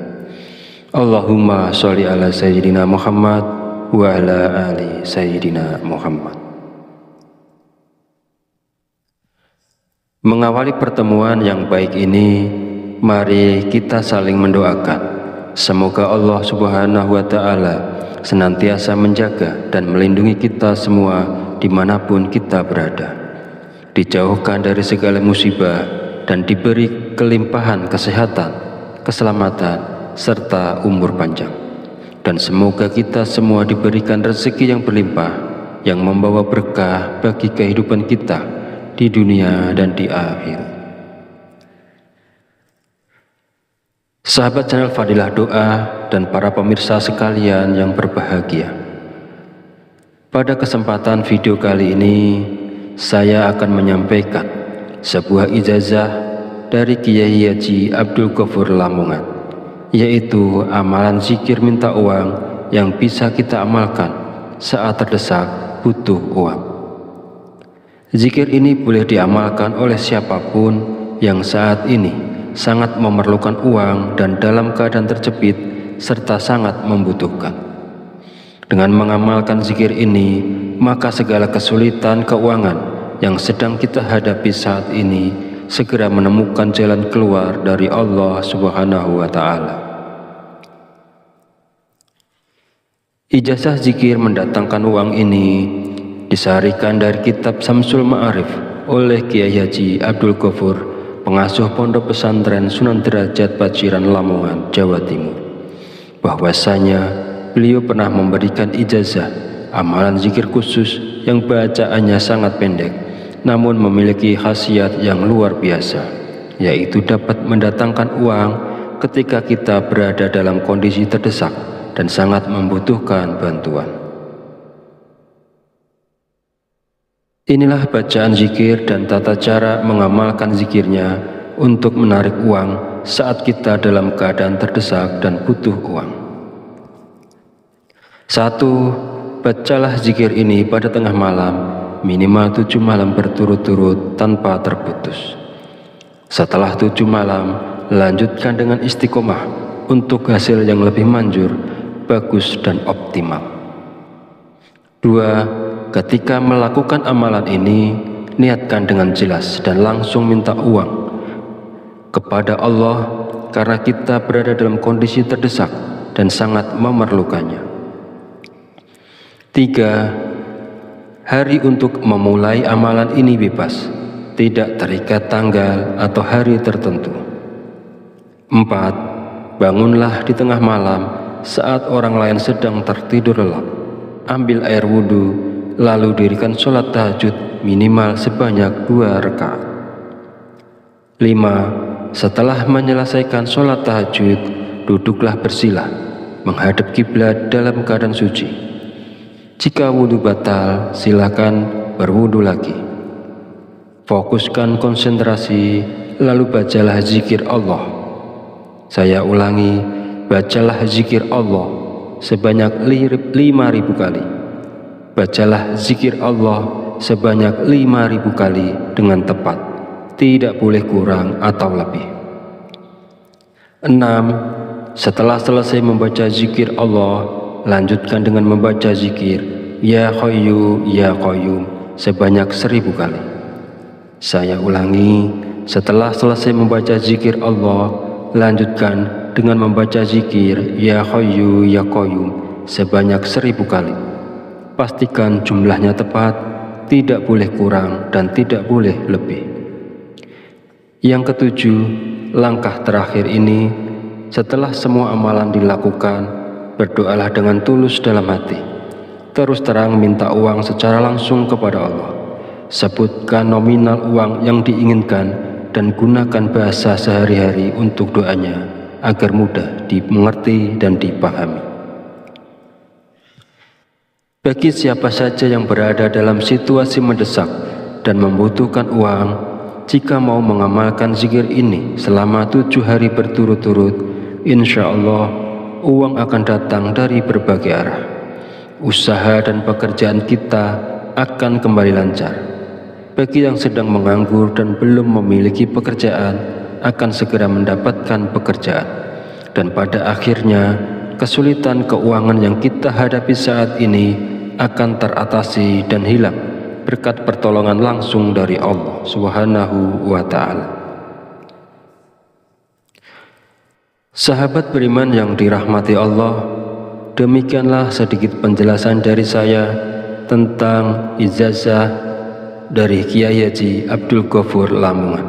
Allahumma sholli ala sayyidina Muhammad wa ala ali sayyidina Muhammad. Mengawali pertemuan yang baik ini, mari kita saling mendoakan. Semoga Allah Subhanahu wa Ta'ala senantiasa menjaga dan melindungi kita semua dimanapun kita berada, dijauhkan dari segala musibah dan diberi kelimpahan kesehatan, keselamatan, serta umur panjang. Dan semoga kita semua diberikan rezeki yang berlimpah, yang membawa berkah bagi kehidupan kita di dunia dan di akhirat. Sahabat channel Fadilah Doa dan para pemirsa sekalian yang berbahagia, pada kesempatan video kali ini saya akan menyampaikan sebuah ijazah dari Kiai Haji Abdul Ghafur Lamongan, yaitu amalan zikir minta uang yang bisa kita amalkan saat terdesak butuh uang. Zikir ini boleh diamalkan oleh siapapun yang saat ini sangat memerlukan uang dan dalam keadaan terjepit serta sangat membutuhkan. Dengan mengamalkan zikir ini, maka segala kesulitan keuangan yang sedang kita hadapi saat ini segera menemukan jalan keluar dari Allah Subhanahu wa Ta'ala. Ijazah zikir mendatangkan uang ini disarikan dari kitab Samsul Ma'arif oleh Kiai Haji Abdul Ghafur, pengasuh Pondok Pesantren Sunan Derajat Paciran Lamongan, Jawa Timur, bahwasanya beliau pernah memberikan ijazah amalan zikir khusus yang bacaannya sangat pendek namun memiliki khasiat yang luar biasa, yaitu dapat mendatangkan uang ketika kita berada dalam kondisi terdesak dan sangat membutuhkan bantuan. Inilah bacaan zikir dan tata cara mengamalkan zikirnya untuk menarik uang saat kita dalam keadaan terdesak dan butuh uang. 1. Bacalah zikir ini pada tengah malam, minimal 7 malam berturut-turut tanpa terputus. Setelah 7 malam, lanjutkan dengan istiqomah untuk hasil yang lebih manjur, bagus dan optimal. 2. Ketika melakukan amalan ini, niatkan dengan jelas dan langsung minta uang kepada Allah karena kita berada dalam kondisi terdesak dan sangat memerlukannya. 3. Hari untuk memulai amalan ini bebas, tidak terikat tanggal atau hari tertentu. 4. Bangunlah di tengah malam saat orang lain sedang tertidur lelap. Ambil air wudhu, lalu dirikan sholat tahajud minimal sebanyak 2 rakaat. 5. Setelah menyelesaikan sholat tahajud, duduklah bersila, menghadap kiblat dalam keadaan suci. Jika wudhu batal, silakan berwudhu lagi. Fokuskan konsentrasi, lalu bacalah zikir Allah. Saya ulangi, bacalah zikir Allah sebanyak 5.000 kali. Bacalah zikir Allah sebanyak 5.000 kali dengan tepat, tidak boleh kurang atau lebih. 6. Setelah selesai membaca zikir Allah, lanjutkan dengan membaca zikir Ya Hayyu Ya Qayyum sebanyak 1.000 kali. Saya ulangi, setelah selesai membaca zikir Allah, lanjutkan dengan membaca zikir Ya Hayyu Ya Qayyum sebanyak 1.000 kali. Pastikan jumlahnya tepat, tidak boleh kurang dan tidak boleh lebih. Yang ketujuh, langkah terakhir ini, setelah semua amalan dilakukan, berdoalah dengan tulus dalam hati. Terus terang minta uang secara langsung kepada Allah. Sebutkan nominal uang yang diinginkan dan gunakan bahasa sehari-hari untuk doanya agar mudah dimengerti dan dipahami. Bagi siapa saja yang berada dalam situasi mendesak dan membutuhkan uang, jika mau mengamalkan zikir ini selama 7 hari berturut-turut, insya Allah uang akan datang dari berbagai arah. Usaha dan pekerjaan kita akan kembali lancar. Bagi yang sedang menganggur dan belum memiliki pekerjaan, akan segera mendapatkan pekerjaan. Dan pada akhirnya, kesulitan keuangan yang kita hadapi saat ini akan teratasi dan hilang berkat pertolongan langsung dari Allah Subhanahu wa Ta'ala. Sahabat beriman yang dirahmati Allah, demikianlah sedikit penjelasan dari saya tentang ijazah dari Kiai Haji Abdul Ghafur Lamongan.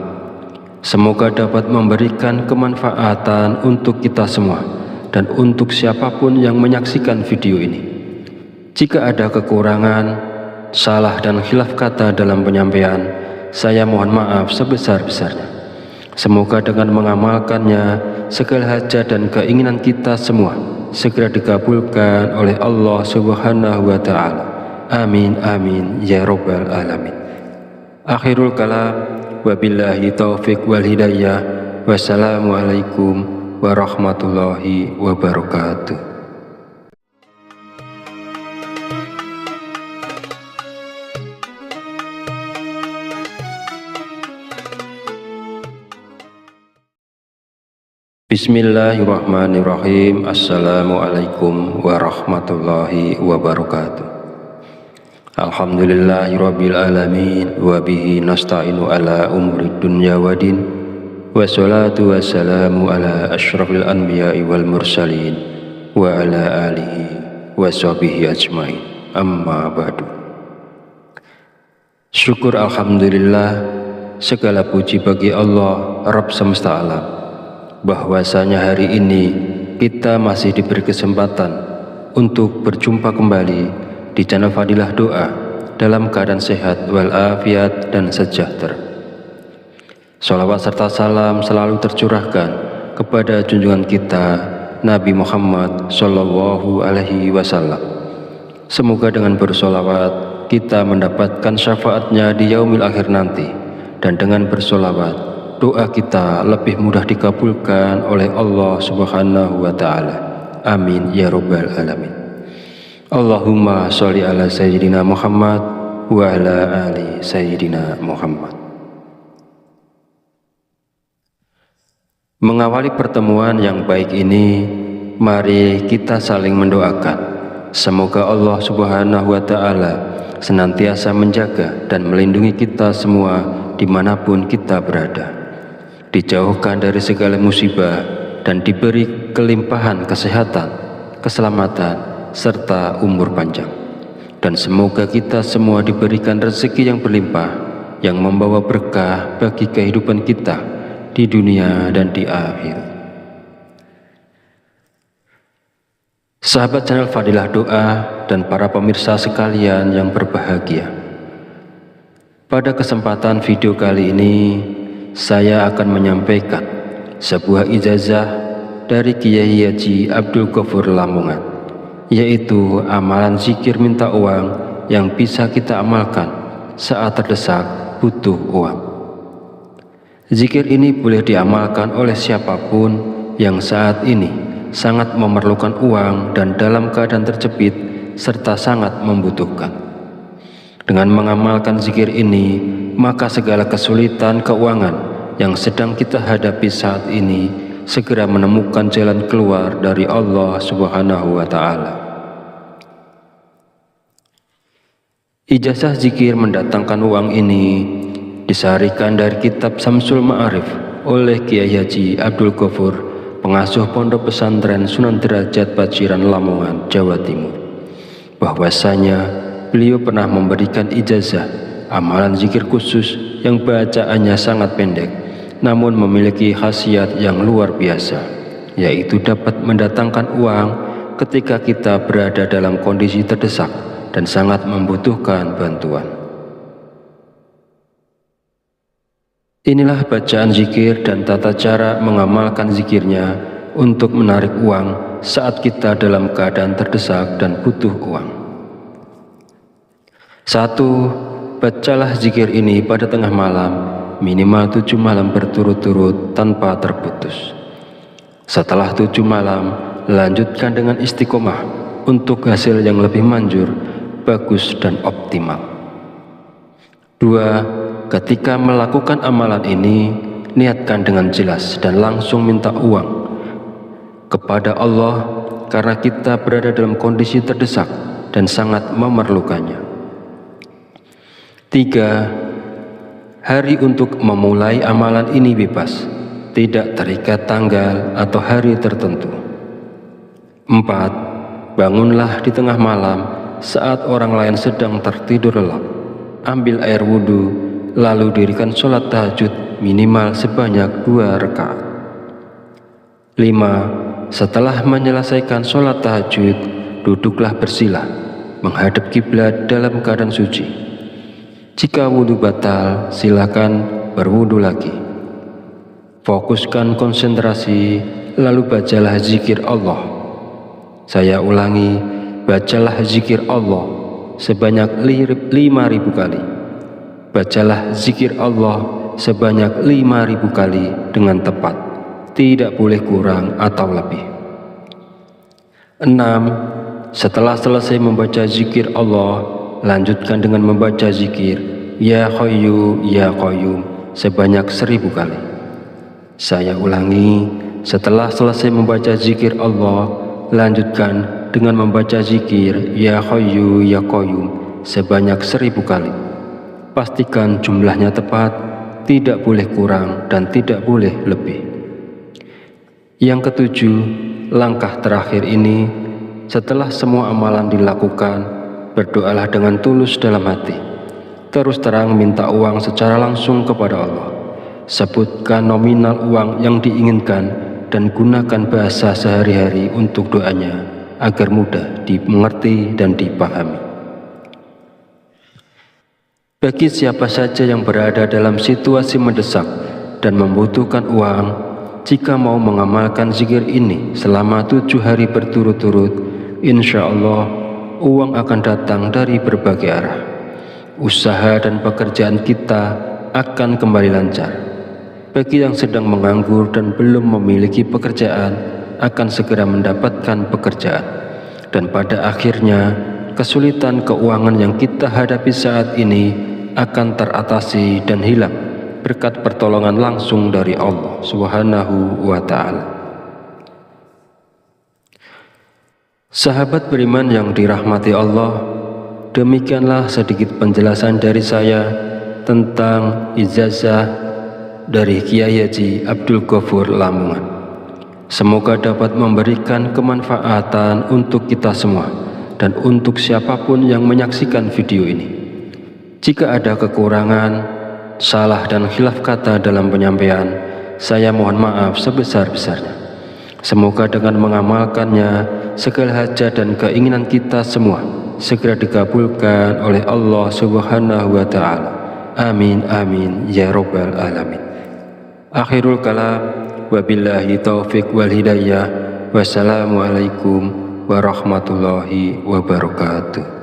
Semoga dapat memberikan kemanfaatan untuk kita semua dan untuk siapapun yang menyaksikan video ini. Jika ada kekurangan, salah dan khilaf kata dalam penyampaian, saya mohon maaf sebesar-besarnya. Semoga dengan mengamalkannya, segala hajat dan keinginan kita semua segera dikabulkan oleh Allah Subhanahu wa Ta'ala. Amin amin ya rabbal alamin. Akhirul kalam, wabillahi taufiq wal hidayah. Wassalamualaikum warahmatullahi wabarakatuh. Bismillahirrahmanirrahim. Assalamualaikum warahmatullahi wabarakatuh. Alhamdulillahirabbil alamin wa bihi nasta'inu ala umurid dunya waddin. Wassalatu wassalamu ala asyrafil anbiya'i wal mursalin wa ala alihi washabihi ajmain. Amma ba'du. Syukur alhamdulillah, segala puji bagi Allah Rabb semesta alam, bahwasanya hari ini kita masih diberi kesempatan untuk berjumpa kembali di channel Fadilah Doa dalam keadaan sehat walafiat dan sejahtera. Sholawat serta salam selalu tercurahkan kepada junjungan kita Nabi Muhammad Sallallahu Alaihi Wasallam. Semoga dengan bersholawat kita mendapatkan syafaatnya di yaumil akhir nanti, dan dengan bersholawat doa kita lebih mudah dikabulkan oleh Allah Subhanahu wa Ta'ala. Amin ya rabbal alamin. Allahumma sholli ala sayyidina Muhammad wa ala ali sayyidina Muhammad. Mengawali pertemuan yang baik ini, mari kita saling mendoakan. Semoga Allah Subhanahu wa Ta'ala senantiasa menjaga dan melindungi kita semua dimanapun kita berada, dijauhkan dari segala musibah dan diberi kelimpahan kesehatan, keselamatan, serta umur panjang. Dan semoga kita semua diberikan rezeki yang berlimpah, yang membawa berkah bagi kehidupan kita di dunia dan di akhirat. Sahabat channel Fadilah Doa dan para pemirsa sekalian yang berbahagia, pada kesempatan video kali ini saya akan menyampaikan sebuah ijazah dari Kiai Haji Abdul Ghafur Lamongan, yaitu amalan zikir minta uang yang bisa kita amalkan saat terdesak butuh uang. Zikir ini boleh diamalkan oleh siapapun yang saat ini sangat memerlukan uang dan dalam keadaan terjepit serta sangat membutuhkan. Dengan mengamalkan zikir ini, maka segala kesulitan keuangan yang sedang kita hadapi saat ini segera menemukan jalan keluar dari Allah Subhanahu wa Ta'ala. Ijazah zikir mendatangkan uang ini disarikan dari kitab Samsul Ma'arif oleh Kiai Haji Abdul Ghafur, pengasuh Pondok Pesantren Sunan Derajat Paciran Lamongan, Jawa Timur. Bahwasanya beliau pernah memberikan ijazah amalan zikir khusus yang bacaannya sangat pendek, namun memiliki khasiat yang luar biasa, yaitu dapat mendatangkan uang ketika kita berada dalam kondisi terdesak dan sangat membutuhkan bantuan. Inilah bacaan zikir dan tata cara mengamalkan zikirnya untuk menarik uang saat kita dalam keadaan terdesak dan butuh uang. 1. Bacalah zikir ini pada tengah malam, minimal 7 malam berturut-turut tanpa terputus. Setelah 7 malam, lanjutkan dengan istiqomah untuk hasil yang lebih manjur, bagus dan optimal. 2. Ketika melakukan amalan ini, niatkan dengan jelas dan langsung minta uang kepada Allah karena kita berada dalam kondisi terdesak dan sangat memerlukannya. 3. Hari untuk memulai amalan ini bebas, tidak terikat tanggal atau hari tertentu. 4. Bangunlah di tengah malam saat orang lain sedang tertidur lelap. Ambil air wudhu, lalu dirikan sholat tahajud minimal sebanyak 2 rakaat. 5. Setelah menyelesaikan sholat tahajud, duduklah bersila, menghadap kiblat dalam keadaan suci. Jika wudhu batal, silakan berwudhu lagi. Fokuskan konsentrasi, lalu bacalah zikir Allah. Saya ulangi, bacalah zikir Allah sebanyak 5.000 kali. Bacalah zikir Allah sebanyak 5.000 kali dengan tepat, tidak boleh kurang atau lebih. 6. Setelah selesai membaca zikir Allah, lanjutkan dengan membaca zikir Ya Hayyu Ya Qayyum sebanyak 1.000 kali. Saya ulangi, setelah selesai membaca zikir Allah, lanjutkan dengan membaca zikir Ya Hayyu Ya Qayyum sebanyak 1.000 kali. Pastikan jumlahnya tepat, tidak boleh kurang dan tidak boleh lebih. Yang ketujuh, langkah terakhir ini, setelah semua amalan dilakukan, berdoalah dengan tulus dalam hati. Terus terang minta uang secara langsung kepada Allah. Sebutkan nominal uang yang diinginkan dan gunakan bahasa sehari-hari untuk doanya agar mudah dimengerti dan dipahami. Bagi siapa saja yang berada dalam situasi mendesak dan membutuhkan uang, jika mau mengamalkan zikir ini selama 7 hari berturut-turut, insya Allah uang akan datang dari berbagai arah. Usaha dan pekerjaan kita akan kembali lancar. Bagi yang sedang menganggur dan belum memiliki pekerjaan, akan segera mendapatkan pekerjaan. Dan pada akhirnya, kesulitan keuangan yang kita hadapi saat ini akan teratasi dan hilang berkat pertolongan langsung dari Allah Subhanahu wa Ta'ala. Sahabat beriman yang dirahmati Allah, demikianlah sedikit penjelasan dari saya tentang ijazah dari Kiai Haji Abdul Ghafur Lamongan. Semoga dapat memberikan kemanfaatan untuk kita semua dan untuk siapapun yang menyaksikan video ini. Jika ada kekurangan, salah dan khilaf kata dalam penyampaian, saya mohon maaf sebesar-besarnya. Semoga dengan mengamalkannya, segala hajat dan keinginan kita semua segera dikabulkan oleh Allah Subhanahu wa Ta'ala. Amin amin ya rabbal alamin. Akhirul kalam, wabillahi taufiq wal hidayah. Wassalamualaikum warahmatullahi wabarakatuh.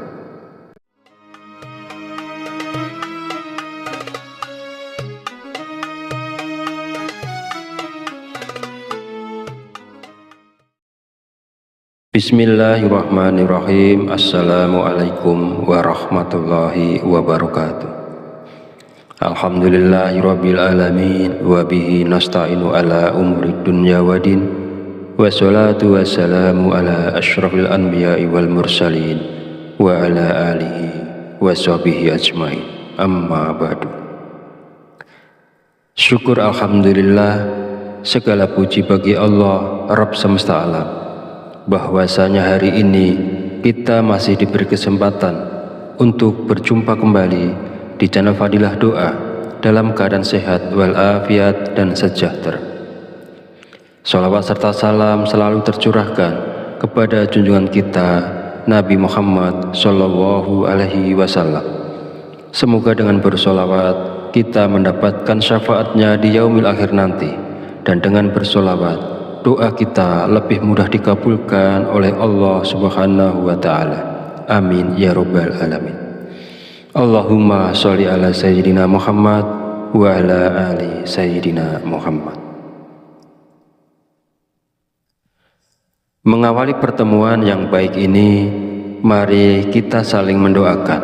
Bismillahirrahmanirrahim. Assalamualaikum warahmatullahi wabarakatuh. Alhamdulillahirabbil alamin wa bihi nasta'inu ala umuri dunya waddin. Wassalatu wassalamu ala asyrafil anbiya'i wal mursalin wa ala alihi washabihi ajmain. Amma ba'du. Syukur alhamdulillah, segala puji bagi Allah Rabb semesta alam, bahwasanya hari ini kita masih diberi kesempatan untuk berjumpa kembali di channel Fadilah Doa dalam keadaan sehat walafiat dan sejahtera. Sholawat serta salam selalu tercurahkan kepada junjungan kita Nabi Muhammad Sallallahu Alaihi Wasallam. Semoga dengan bersholawat kita mendapatkan syafaatnya di yaumil akhir nanti, dan dengan bersholawat doa kita lebih mudah dikabulkan oleh Allah Subhanahu wa Ta'ala. Amin ya rabbal alamin. Allahumma sholli ala sayyidina Muhammad wa ala ali sayyidina Muhammad. Mengawali pertemuan yang baik ini, mari kita saling mendoakan.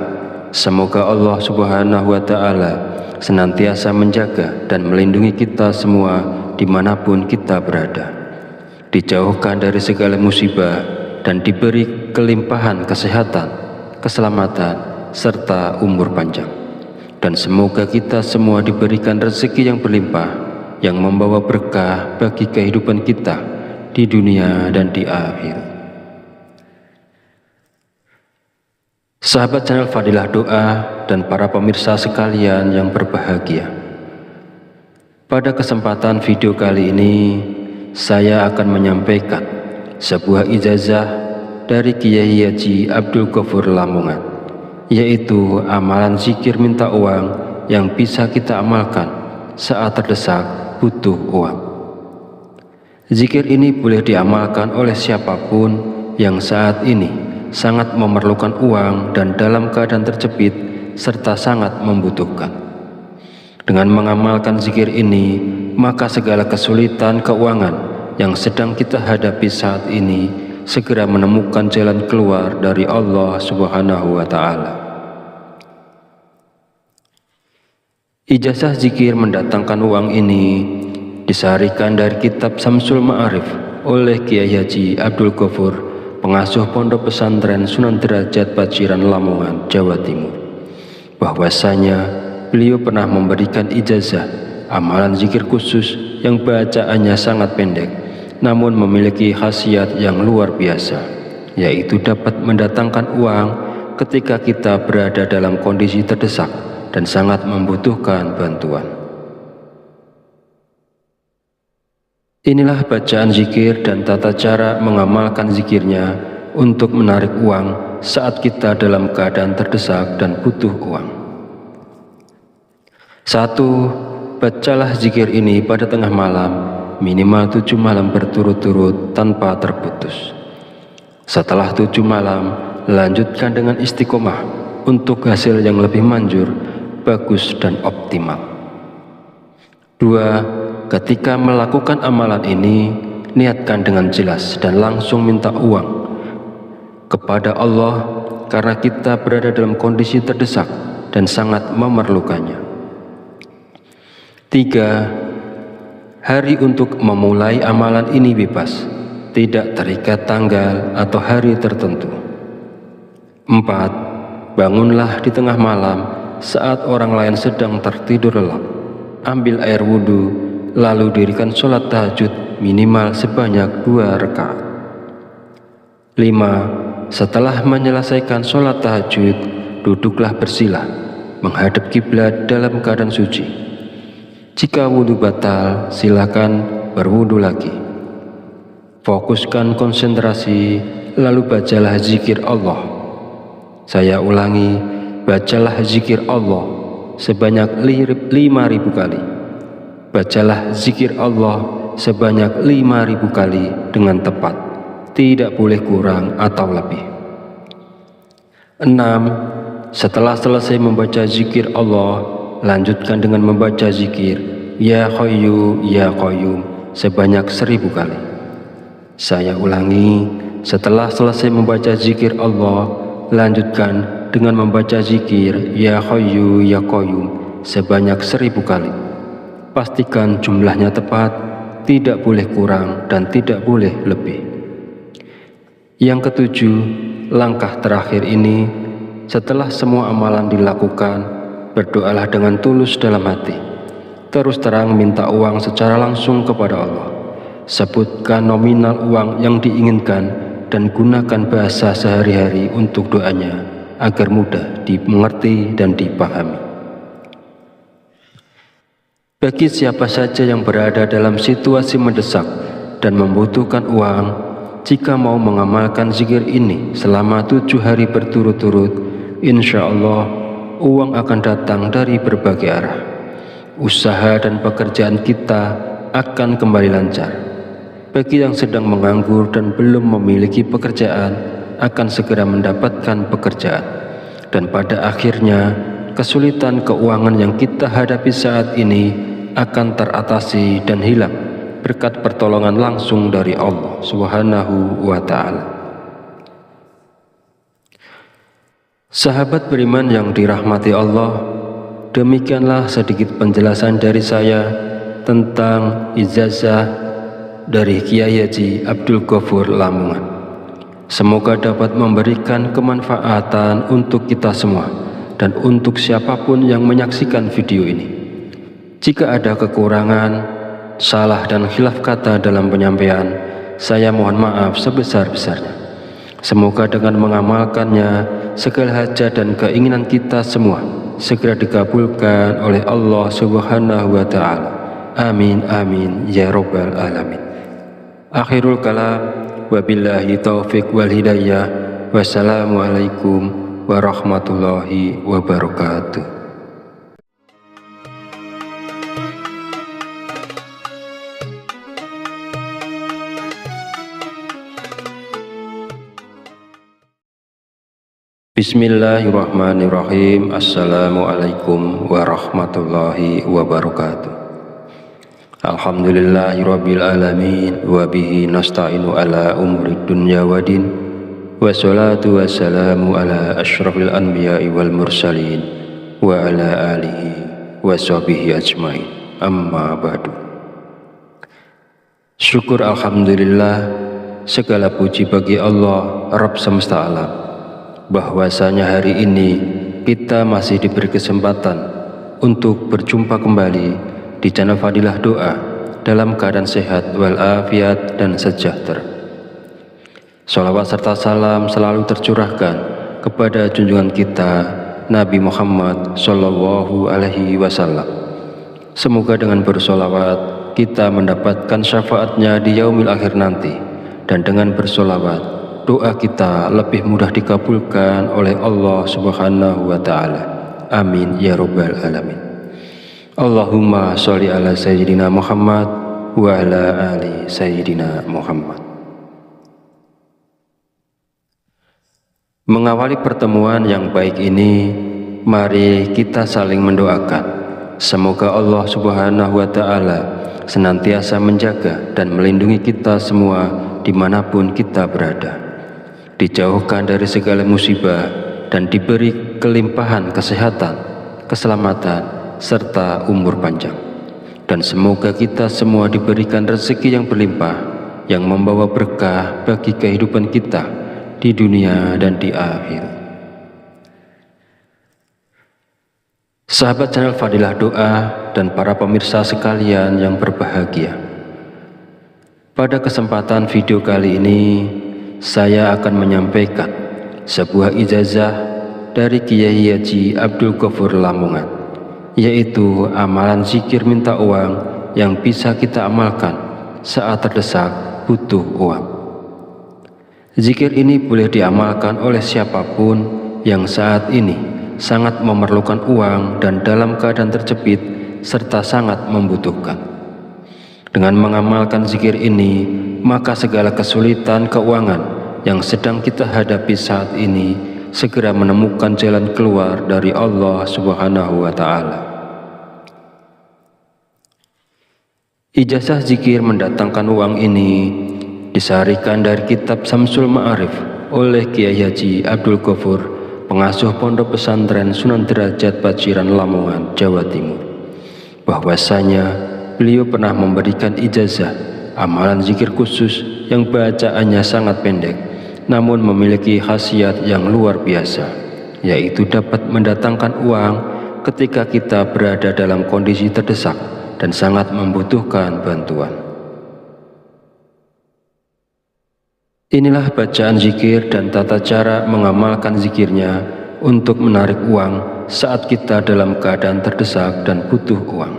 Semoga Allah Subhanahu wa Ta'ala senantiasa menjaga dan melindungi kita semua dimanapun kita berada, dijauhkan dari segala musibah dan diberi kelimpahan kesehatan, keselamatan, serta umur panjang. Dan semoga kita semua diberikan rezeki yang berlimpah, yang membawa berkah bagi kehidupan kita di dunia dan di akhirat. Sahabat channel Fadilah Doa dan para pemirsa sekalian yang berbahagia, Pada kesempatan video kali ini, saya akan menyampaikan sebuah ijazah dari Kiai Haji Abdul Ghafur Lamongan, yaitu amalan zikir minta uang yang bisa kita amalkan saat terdesak butuh uang. Zikir ini boleh diamalkan oleh siapapun yang saat ini sangat memerlukan uang dan dalam keadaan terjepit serta sangat membutuhkan. Dengan mengamalkan zikir ini, maka segala kesulitan keuangan yang sedang kita hadapi saat ini segera menemukan jalan keluar dari Allah Subhanahu wa Ta'ala. Ijazah zikir mendatangkan uang ini disarikan dari kitab Samsul Ma'arif oleh Kiai Haji Abdul Ghafur, pengasuh Pondok Pesantren Sunan Derajat Paciran Lamongan, Jawa Timur, bahwasanya beliau pernah memberikan ijazah amalan zikir khusus yang bacaannya sangat pendek namun memiliki khasiat yang luar biasa, yaitu dapat mendatangkan uang ketika kita berada dalam kondisi terdesak dan sangat membutuhkan bantuan. Inilah bacaan zikir dan tata cara mengamalkan zikirnya untuk menarik uang saat kita dalam keadaan terdesak dan butuh uang. 1. Bacalah zikir ini pada tengah malam, minimal 7 malam berturut-turut tanpa terputus. Setelah 7 malam, lanjutkan dengan istiqomah untuk hasil yang lebih manjur, bagus dan optimal. 2. Ketika melakukan amalan ini, niatkan dengan jelas dan langsung minta uang kepada Allah karena kita berada dalam kondisi terdesak dan sangat memerlukannya. 3. Hari untuk memulai amalan ini bebas, tidak terikat tanggal atau hari tertentu. 4. Bangunlah di tengah malam saat orang lain sedang tertidur lelap. Ambil air wudhu, lalu dirikan sholat tahajud minimal sebanyak 2 rakaat. 5. Setelah menyelesaikan sholat tahajud, duduklah bersila, menghadap kiblat dalam keadaan suci. Jika wudhu batal, silakan berwudhu lagi. Fokuskan konsentrasi, lalu bacalah zikir Allah. Saya ulangi, bacalah zikir Allah sebanyak 5.000 kali. Bacalah zikir Allah sebanyak 5.000 kali dengan tepat, tidak boleh kurang atau lebih. 6. Setelah selesai membaca zikir Allah, lanjutkan dengan membaca zikir Ya Hayyu Ya Qayyum sebanyak 1000 kali. Saya ulangi, setelah selesai membaca zikir Allah, lanjutkan dengan membaca zikir Ya Hayyu Ya Qayyum sebanyak 1000 kali. Pastikan jumlahnya tepat, tidak boleh kurang dan tidak boleh lebih. Yang ketujuh, langkah terakhir ini, setelah semua amalan dilakukan, berdoalah dengan tulus dalam hati. Terus terang minta uang secara langsung kepada Allah. Sebutkan nominal uang yang diinginkan dan gunakan bahasa sehari-hari untuk doanya agar mudah dimengerti dan dipahami. Bagi siapa saja yang berada dalam situasi mendesak dan membutuhkan uang, jika mau mengamalkan zikir ini selama 7 hari berturut-turut, insya Allah uang akan datang dari berbagai arah. Usaha dan pekerjaan kita akan kembali lancar. Bagi yang sedang menganggur dan belum memiliki pekerjaan, akan segera mendapatkan pekerjaan. Dan pada akhirnya, kesulitan keuangan yang kita hadapi saat ini akan teratasi dan hilang berkat pertolongan langsung dari Allah Subhanahu wa Ta'ala. Sahabat beriman yang dirahmati Allah, demikianlah sedikit penjelasan dari saya tentang ijazah dari Kiai Haji Abdul Ghafur Lamongan. Semoga dapat memberikan kemanfaatan untuk kita semua dan untuk siapapun yang menyaksikan video ini. Jika ada kekurangan, salah dan khilaf kata dalam penyampaian, saya mohon maaf sebesar-besarnya. Semoga dengan mengamalkannya, segala hajat dan keinginan kita semua segera dikabulkan oleh Allah Subhanahu wa Ta'ala. Amin amin ya rabbal alamin. Akhirul kalam, wabillahi taufiq wal hidayah. Wassalamualaikum warahmatullahi wabarakatuh. Bismillahirrahmanirrahim. Assalamualaikum warahmatullahi wabarakatuh. Alhamdulillahirabbil alamin wa bihi nasta'inu ala umuri dunya waddin. Wassalatu wassalamu ala asyrafil anbiya'i wal mursalin wa ala alihi wa sahbihi ajmain. Amma ba'du. Syukur alhamdulillah, segala puji bagi Allah Rabb semesta alam, bahwasanya hari ini kita masih diberi kesempatan untuk berjumpa kembali di channel Fadilah Doa dalam keadaan sehat walafiat dan sejahtera. Sholawat serta salam selalu tercurahkan kepada junjungan kita Nabi Muhammad Sallallahu Alaihi Wasallam. Semoga dengan bersolawat kita mendapatkan syafaatnya di yaumil akhir nanti, dan dengan bersolawat doa kita lebih mudah dikabulkan oleh Allah Subhanahu wa Ta'ala. Amin ya rabbal alamin. Allahumma sholli ala sayyidina Muhammad wa ala ali sayyidina Muhammad. Mengawali pertemuan yang baik ini, mari kita saling mendoakan. Semoga Allah Subhanahu wa Ta'ala senantiasa menjaga dan melindungi kita semua dimanapun kita berada, dijauhkan dari segala musibah, dan diberi kelimpahan kesehatan, keselamatan, serta umur panjang. Dan semoga kita semua diberikan rezeki yang berlimpah, yang membawa berkah bagi kehidupan kita di dunia dan di akhirat. Sahabat channel Fadilah Doa dan para pemirsa sekalian yang berbahagia, pada kesempatan video kali ini saya akan menyampaikan sebuah ijazah dari Kiai Haji Abdul Ghafur Lamongan, yaitu amalan zikir minta uang yang bisa kita amalkan saat terdesak butuh uang. Zikir ini boleh diamalkan oleh siapapun yang saat ini sangat memerlukan uang dan dalam keadaan terjepit serta sangat membutuhkan. Dengan mengamalkan zikir ini, maka segala kesulitan keuangan yang sedang kita hadapi saat ini segera menemukan jalan keluar dari Allah Subhanahu wa Ta'ala. Ijazah zikir mendatangkan uang ini disarikan dari kitab Samsul Ma'arif oleh Kiai Haji Abdul Ghafur, pengasuh Pondok Pesantren Sunan Derajat Paciran Lamongan, Jawa Timur, bahwasanya beliau pernah memberikan ijazah amalan zikir khusus yang bacaannya sangat pendek namun memiliki khasiat yang luar biasa, yaitu dapat mendatangkan uang ketika kita berada dalam kondisi terdesak dan sangat membutuhkan bantuan. Inilah bacaan zikir dan tata cara mengamalkan zikirnya untuk menarik uang saat kita dalam keadaan terdesak dan butuh uang.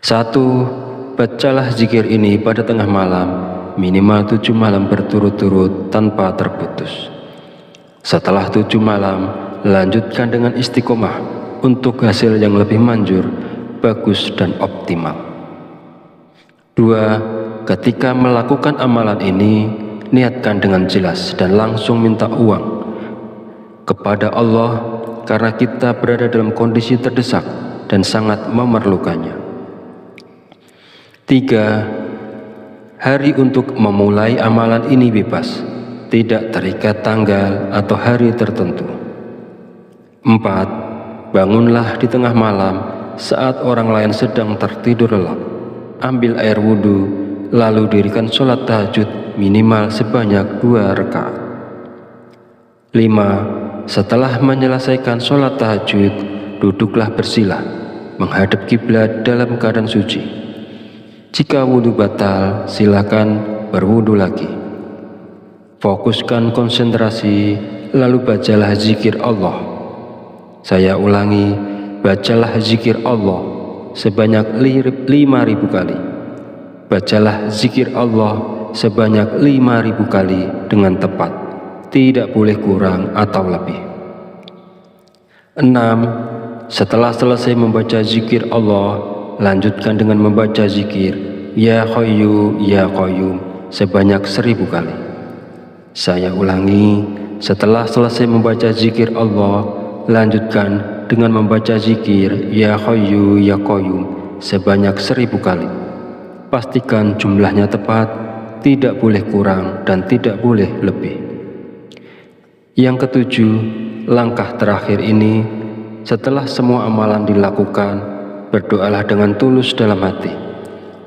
1. Bacalah zikir ini pada tengah malam, minimal 7 malam berturut-turut tanpa terputus. Setelah 7 malam, lanjutkan dengan istiqomah untuk hasil yang lebih manjur, bagus dan optimal. 2. Ketika melakukan amalan ini, niatkan dengan jelas dan langsung minta uang kepada Allah karena kita berada dalam kondisi terdesak dan sangat memerlukannya. 3. Hari untuk memulai amalan ini bebas, tidak terikat tanggal atau hari tertentu. 4. Bangunlah di tengah malam saat orang lain sedang tertidur lelap. Ambil air wudhu, lalu dirikan sholat tahajud minimal sebanyak 2 rakaat. 5. Setelah menyelesaikan sholat tahajud, duduklah bersila, menghadap kiblat dalam keadaan suci. Jika wudhu batal, silakan berwudhu lagi. Fokuskan konsentrasi, lalu bacalah zikir Allah. Saya ulangi, bacalah zikir Allah, sebanyak 5.000 kali. Bacalah zikir Allah sebanyak 5.000 kali dengan tepat, tidak boleh kurang atau lebih. 6. Setelah selesai membaca zikir Allah, lanjutkan dengan membaca zikir Ya Hayyu Ya Qayyum sebanyak 1.000 kali. Saya ulangi, setelah selesai membaca zikir Allah, lanjutkan dengan membaca zikir Ya Hayyu Ya Qayyum sebanyak 1.000 kali. Pastikan jumlahnya tepat, tidak boleh kurang dan tidak boleh lebih. Yang ketujuh, langkah terakhir ini, setelah semua amalan dilakukan, berdoalah dengan tulus dalam hati.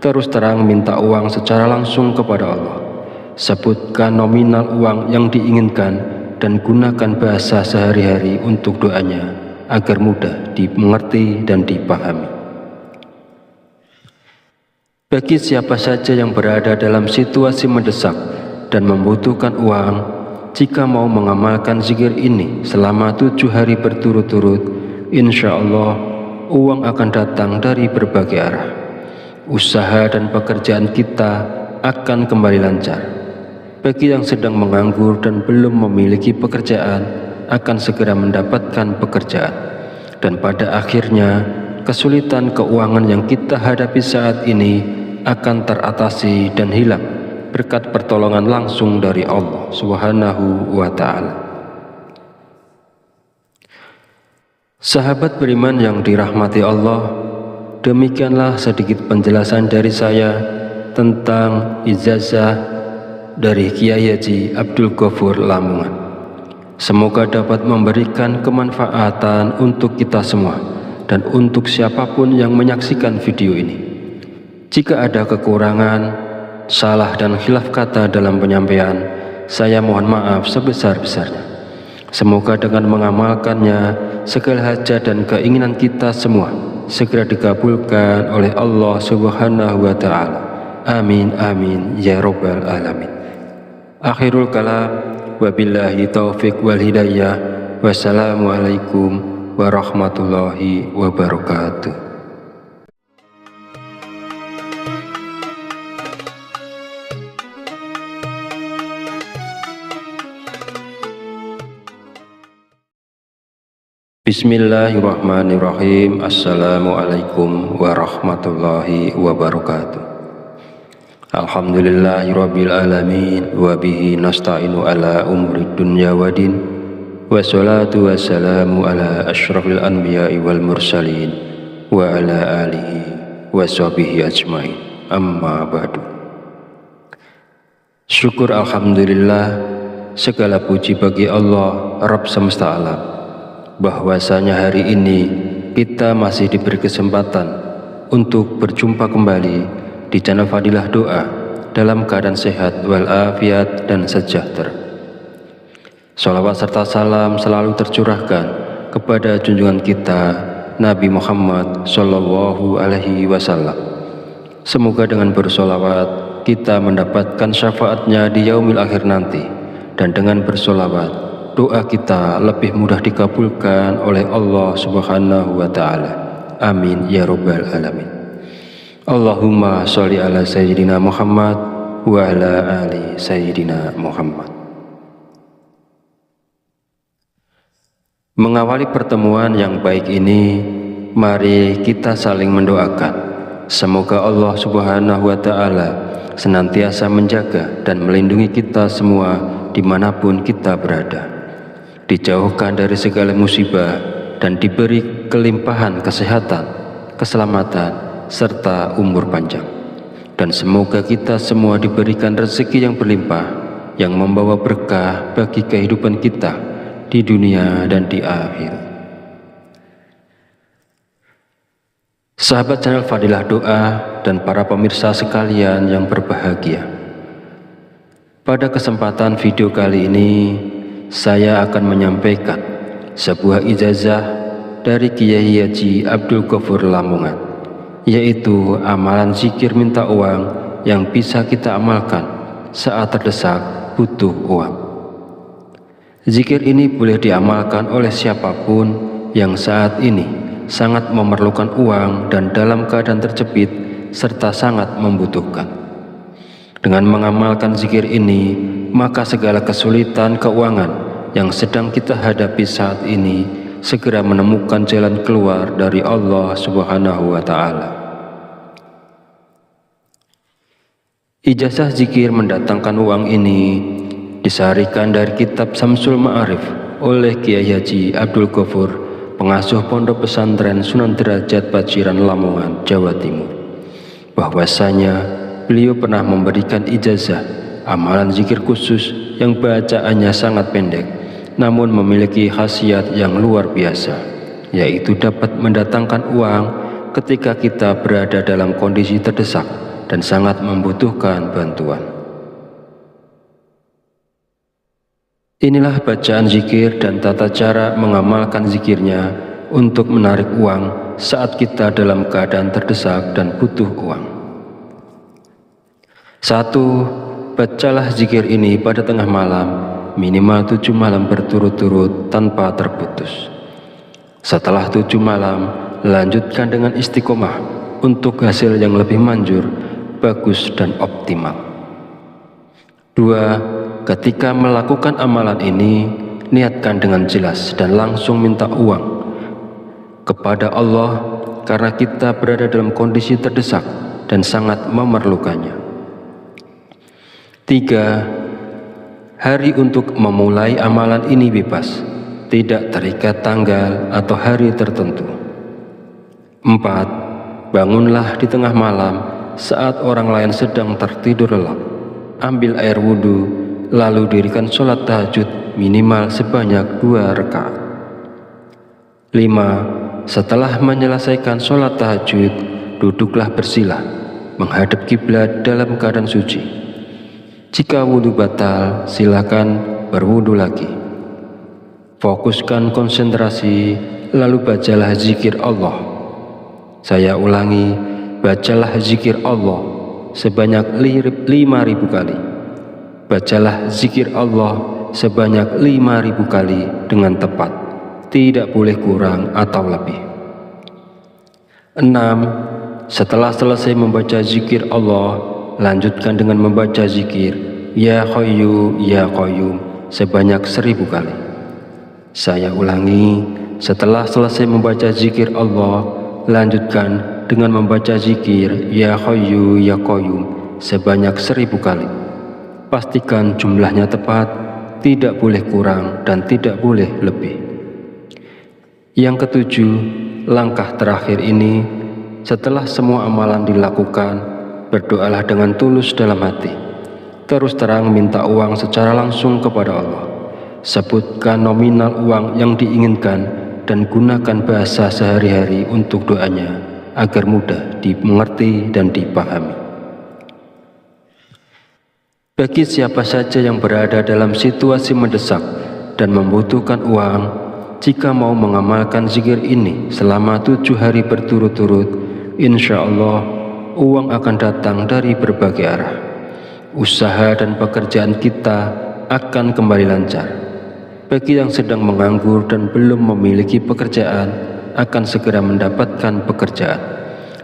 Terus terang minta uang secara langsung kepada Allah. Sebutkan nominal uang yang diinginkan dan gunakan bahasa sehari-hari untuk doanya agar mudah dimengerti dan dipahami. Bagi siapa saja yang berada dalam situasi mendesak dan membutuhkan uang, jika mau mengamalkan zikir ini selama 7 hari berturut-turut, insya Allah uang akan datang dari berbagai arah. Usaha dan pekerjaan kita akan kembali lancar. Bagi yang sedang menganggur dan belum memiliki pekerjaan, akan segera mendapatkan pekerjaan. Dan pada akhirnya, kesulitan keuangan yang kita hadapi saat ini akan teratasi dan hilang berkat pertolongan langsung dari Allah Subhanahu wa Ta'ala. Sahabat beriman yang dirahmati Allah, demikianlah sedikit penjelasan dari saya tentang ijazah dari Kiai Haji Abdul Ghafur Lamongan. Semoga dapat memberikan kemanfaatan untuk kita semua dan untuk siapapun yang menyaksikan video ini. Jika ada kekurangan, salah dan khilaf kata dalam penyampaian, saya mohon maaf sebesar-besarnya. Semoga dengan mengamalkannya, segala hajat dan keinginan kita semua segera dikabulkan oleh Allah Subhanahu wa Ta'ala. Amin amin ya rabbal alamin. Akhirul kalam, wabillahi taufiq wal hidayah. Wassalamualaikum warahmatullahi wabarakatuh. Bismillahirrahmanirrahim. Assalamualaikum warahmatullahi wabarakatuh. Alhamdulillahirabbil alamin wa bihi nasta'inu ala umuri dunya waddin. Wassalatu wassalamu ala asyrafil anbiya'i wal mursalin wa ala alihi washabihi ajmain. Amma ba'du. Syukur alhamdulillah, segala puji bagi Allah Rabb semesta alam, bahwasanya hari ini kita masih diberi kesempatan untuk berjumpa kembali di channel Fadilah Doa dalam keadaan sehat walafiat dan sejahtera. Salawat serta salam selalu tercurahkan kepada junjungan kita Nabi Muhammad Sallallahu Alaihi Wasallam. Semoga dengan bersolawat kita mendapatkan syafaatnya di yaumil akhir nanti, dan dengan bersolawat doa kita lebih mudah dikabulkan oleh Allah Subhanahu wa Ta'ala. Amin ya rabbal alamin. Allahumma sholli ala sayyidina Muhammad wa ala ali sayyidina Muhammad. Mengawali pertemuan yang baik ini, mari kita saling mendoakan. Semoga Allah Subhanahu wa Ta'ala senantiasa menjaga dan melindungi kita semua dimanapun kita berada, dijauhkan dari segala musibah dan diberi kelimpahan kesehatan, keselamatan, serta umur panjang. Dan semoga kita semua diberikan rezeki yang berlimpah, yang membawa berkah bagi kehidupan kita di dunia dan di akhir. Sahabat channel Fadilah Doa dan para pemirsa sekalian yang berbahagia, pada kesempatan video kali ini saya akan menyampaikan sebuah ijazah dari Kiai Haji Abdul Ghafur Lamongan, yaitu amalan zikir minta uang yang bisa kita amalkan saat terdesak butuh uang. Zikir ini boleh diamalkan oleh siapapun yang saat ini sangat memerlukan uang dan dalam keadaan terjepit serta sangat membutuhkan. Dengan mengamalkan zikir ini, maka segala kesulitan keuangan yang sedang kita hadapi saat ini segera menemukan jalan keluar dari Allah Subhanahu wa Ta'ala. Ijazah zikir mendatangkan uang ini disarikan dari kitab Samsul Ma'arif oleh Kiai Haji Abdul Ghafur, pengasuh Pondok Pesantren Sunan Derajat Paciran Lamongan, Jawa Timur, bahwasanya beliau pernah memberikan ijazah amalan zikir khusus yang bacaannya sangat pendek namun memiliki khasiat yang luar biasa, yaitu dapat mendatangkan uang ketika kita berada dalam kondisi terdesak dan sangat membutuhkan bantuan. Inilah bacaan zikir dan tata cara mengamalkan zikirnya untuk menarik uang saat kita dalam keadaan terdesak dan butuh uang. 1. Bacalah zikir ini pada tengah malam, minimal 7 malam berturut-turut tanpa terputus. Setelah 7 malam, lanjutkan dengan istiqomah untuk hasil yang lebih manjur, bagus dan optimal. 2. Ketika melakukan amalan ini, niatkan dengan jelas dan langsung minta uang kepada Allah karena kita berada dalam kondisi terdesak dan sangat memerlukannya. 3. Hari untuk memulai amalan ini bebas, tidak terikat tanggal atau hari tertentu. 4. Bangunlah di tengah malam saat orang lain sedang tertidur lelap. Ambil air wudhu, lalu dirikan sholat tahajud minimal sebanyak 2 rakaat. 5. Setelah menyelesaikan sholat tahajud, duduklah bersila, menghadap kiblat dalam keadaan suci. Jika wudhu batal, silakan berwudhu lagi. Fokuskan konsentrasi, lalu bacalah zikir Allah. Saya ulangi, bacalah zikir Allah sebanyak 5.000 kali. Bacalah zikir Allah sebanyak 5.000 kali dengan tepat, tidak boleh kurang atau lebih. 6. Setelah selesai membaca zikir Allah, lanjutkan dengan membaca zikir Ya Hayyu Ya Qayyum sebanyak 1.000 kali. Saya ulangi, setelah selesai membaca zikir Allah, lanjutkan dengan membaca zikir Ya Hayyu Ya Qayyum sebanyak 1.000 kali. Pastikan jumlahnya tepat, tidak boleh kurang dan tidak boleh lebih. Yang ketujuh, langkah terakhir ini, setelah semua amalan dilakukan, berdoalah dengan tulus dalam hati. Terus terang minta uang secara langsung kepada Allah. Sebutkan nominal uang yang diinginkan dan gunakan bahasa sehari-hari untuk doanya agar mudah dimengerti dan dipahami. Bagi siapa saja yang berada dalam situasi mendesak dan membutuhkan uang, jika mau mengamalkan zikir ini selama 7 hari berturut-turut, insya Allah uang akan datang dari berbagai arah. Usaha dan pekerjaan kita akan kembali lancar. Bagi yang sedang menganggur dan belum memiliki pekerjaan, akan segera mendapatkan pekerjaan.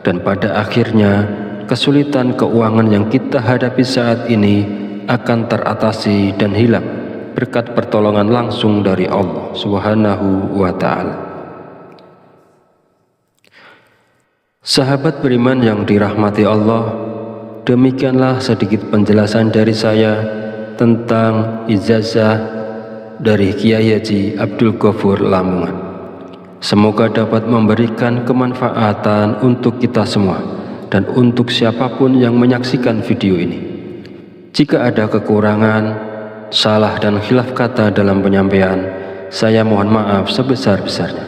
Dan pada akhirnya, kesulitan keuangan yang kita hadapi saat ini akan teratasi dan hilang berkat pertolongan langsung dari Allah Subhanahu wa Ta'ala. Sahabat beriman yang dirahmati Allah, demikianlah sedikit penjelasan dari saya tentang ijazah dari Kiai Haji Abdul Ghafur Lamongan. Semoga dapat memberikan kemanfaatan untuk kita semua dan untuk siapapun yang menyaksikan video ini. Jika ada kekurangan, salah dan khilaf kata dalam penyampaian, saya mohon maaf sebesar-besarnya.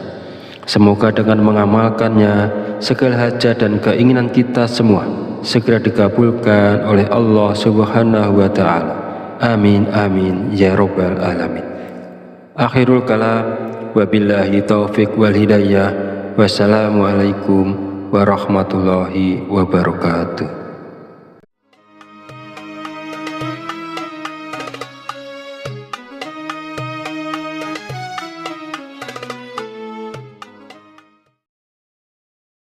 Semoga dengan mengamalkannya, segala hajat dan keinginan kita semua segera dikabulkan oleh Allah Subhanahu wa Ta'ala. Amin amin ya rabbal alamin. Akhirul kalam, wabillahi taufiq wal hidayah. Wassalamualaikum warahmatullahi wabarakatuh.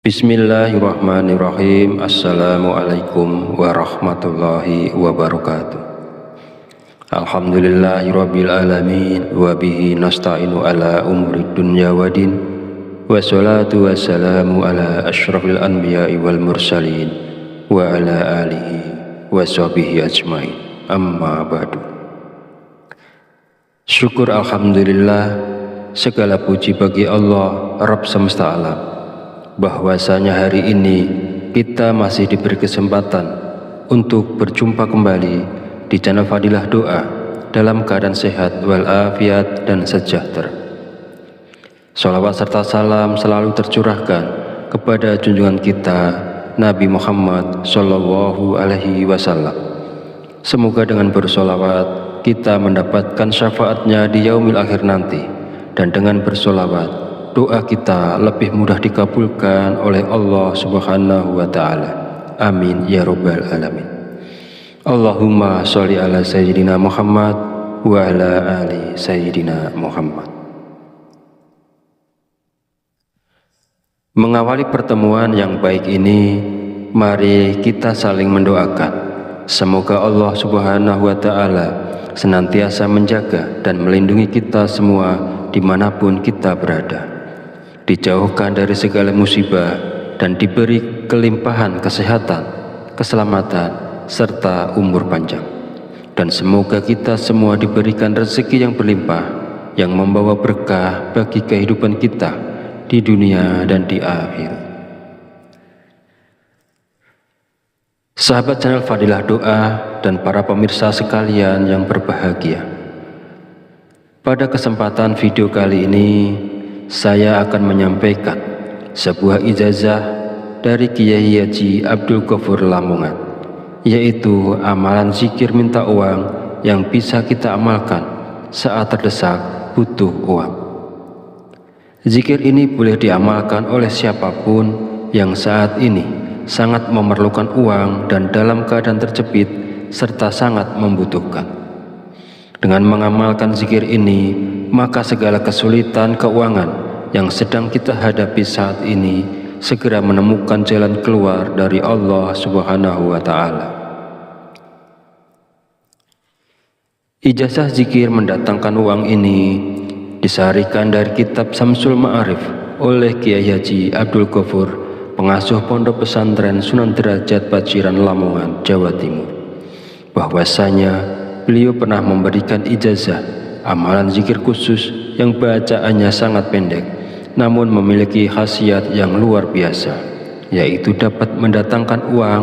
Bismillahirrahmanirrahim. Assalamualaikum warahmatullahi wabarakatuh. Alhamdulillahirabbil alamin wa bihi nasta'inu ala umurid dunya waddin. Wassalatu wassalamu ala asyrafil anbiya'i wal mursalin wa ala alihi wa sahbihi ajmain. Amma ba'du. Syukur alhamdulillah, segala puji bagi Allah Rabb semesta alam, bahwasanya hari ini kita masih diberi kesempatan untuk berjumpa kembali di channel Fadilah Doa dalam keadaan sehat walafiat dan sejahtera. Sholawat serta salam selalu tercurahkan kepada junjungan kita Nabi Muhammad Sallallahu Alaihi Wasallam. Semoga dengan bersolawat kita mendapatkan syafaatnya di yaumil akhir nanti, dan dengan bersolawat doa kita lebih mudah dikabulkan oleh Allah Subhanahu wa Ta'ala. Amin ya Rabbal Alamin. Allahumma sholli ala Sayyidina Muhammad wa ala ali Sayyidina Muhammad. Mengawali pertemuan yang baik ini, mari kita saling mendoakan. Semoga Allah Subhanahu wa Ta'ala senantiasa menjaga dan melindungi kita semua dimanapun kita berada, dijauhkan dari segala musibah, dan diberi kelimpahan kesehatan, keselamatan, serta umur panjang. Dan semoga kita semua diberikan rezeki yang berlimpah, yang membawa berkah bagi kehidupan kita di dunia dan di akhirat. Sahabat channel Fadilah Doa dan para pemirsa sekalian yang berbahagia, pada kesempatan video kali ini saya akan menyampaikan sebuah ijazah dari Kiai Haji Abdul Ghafur Lamongan, yaitu amalan zikir minta uang yang bisa kita amalkan saat terdesak butuh uang. Zikir ini boleh diamalkan oleh siapapun yang saat ini sangat memerlukan uang dan dalam keadaan terjepit serta sangat membutuhkan. Dengan mengamalkan zikir ini, maka segala kesulitan keuangan yang sedang kita hadapi saat ini segera menemukan jalan keluar dari Allah Subhanahu wa Ta'ala. Ijazah zikir mendatangkan uang ini disarikan dari kitab Samsul Ma'arif oleh Kiai Haji Abdul Ghafur, pengasuh Pondok Pesantren Sunan Derajat Paciran Lamongan, Jawa Timur, bahwasanya beliau pernah memberikan ijazah amalan zikir khusus yang bacaannya sangat pendek namun memiliki khasiat yang luar biasa, yaitu dapat mendatangkan uang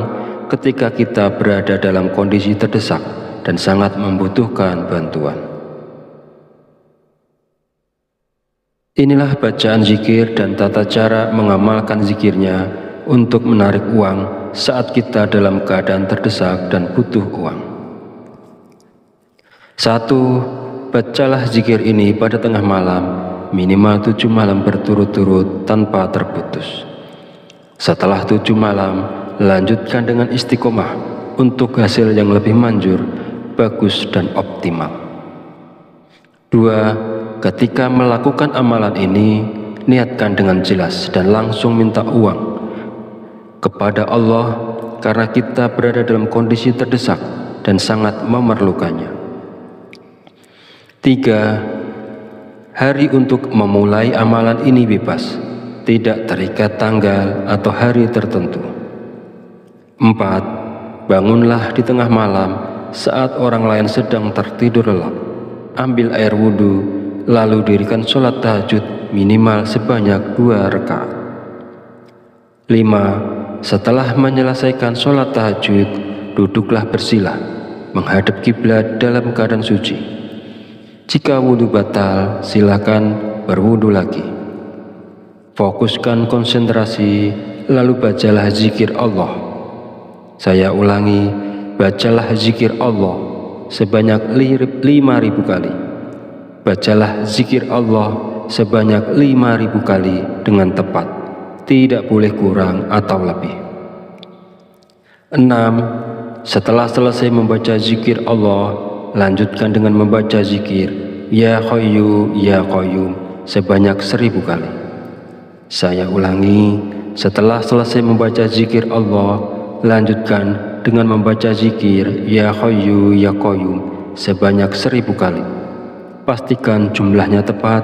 ketika kita berada dalam kondisi terdesak dan sangat membutuhkan bantuan. Inilah bacaan zikir dan tata cara mengamalkan zikirnya untuk menarik uang saat kita dalam keadaan terdesak dan butuh uang. 1. Bacalah zikir ini pada tengah malam, minimal 7 malam berturut-turut tanpa terputus. Setelah 7 malam, lanjutkan dengan istiqomah untuk hasil yang lebih manjur, bagus dan optimal. 2. Ketika melakukan amalan ini, niatkan dengan jelas dan langsung minta uang kepada Allah karena kita berada dalam kondisi terdesak dan sangat memerlukannya. 3. Hari untuk memulai amalan ini bebas, tidak terikat tanggal atau hari tertentu. 4. Bangunlah di tengah malam saat orang lain sedang tertidur lelap. Ambil air wudhu, lalu dirikan sholat tahajud minimal sebanyak 2 rakaat. 5. Setelah menyelesaikan sholat tahajud, duduklah bersila menghadap kiblat dalam keadaan suci. Jika wudhu batal, silakan berwudhu lagi. Fokuskan konsentrasi, lalu bacalah zikir Allah. Saya ulangi, bacalah zikir Allah sebanyak 5.000 kali. Bacalah zikir Allah sebanyak 5.000 kali dengan tepat, tidak boleh kurang atau lebih. 6. Setelah selesai membaca zikir Allah, lanjutkan dengan membaca zikir Ya Hayyu Ya Qayyum sebanyak 1000 kali. Saya ulangi, setelah selesai membaca zikir Allah, lanjutkan dengan membaca zikir Ya Hayyu Ya Qayyum sebanyak 1000 kali. Pastikan jumlahnya tepat,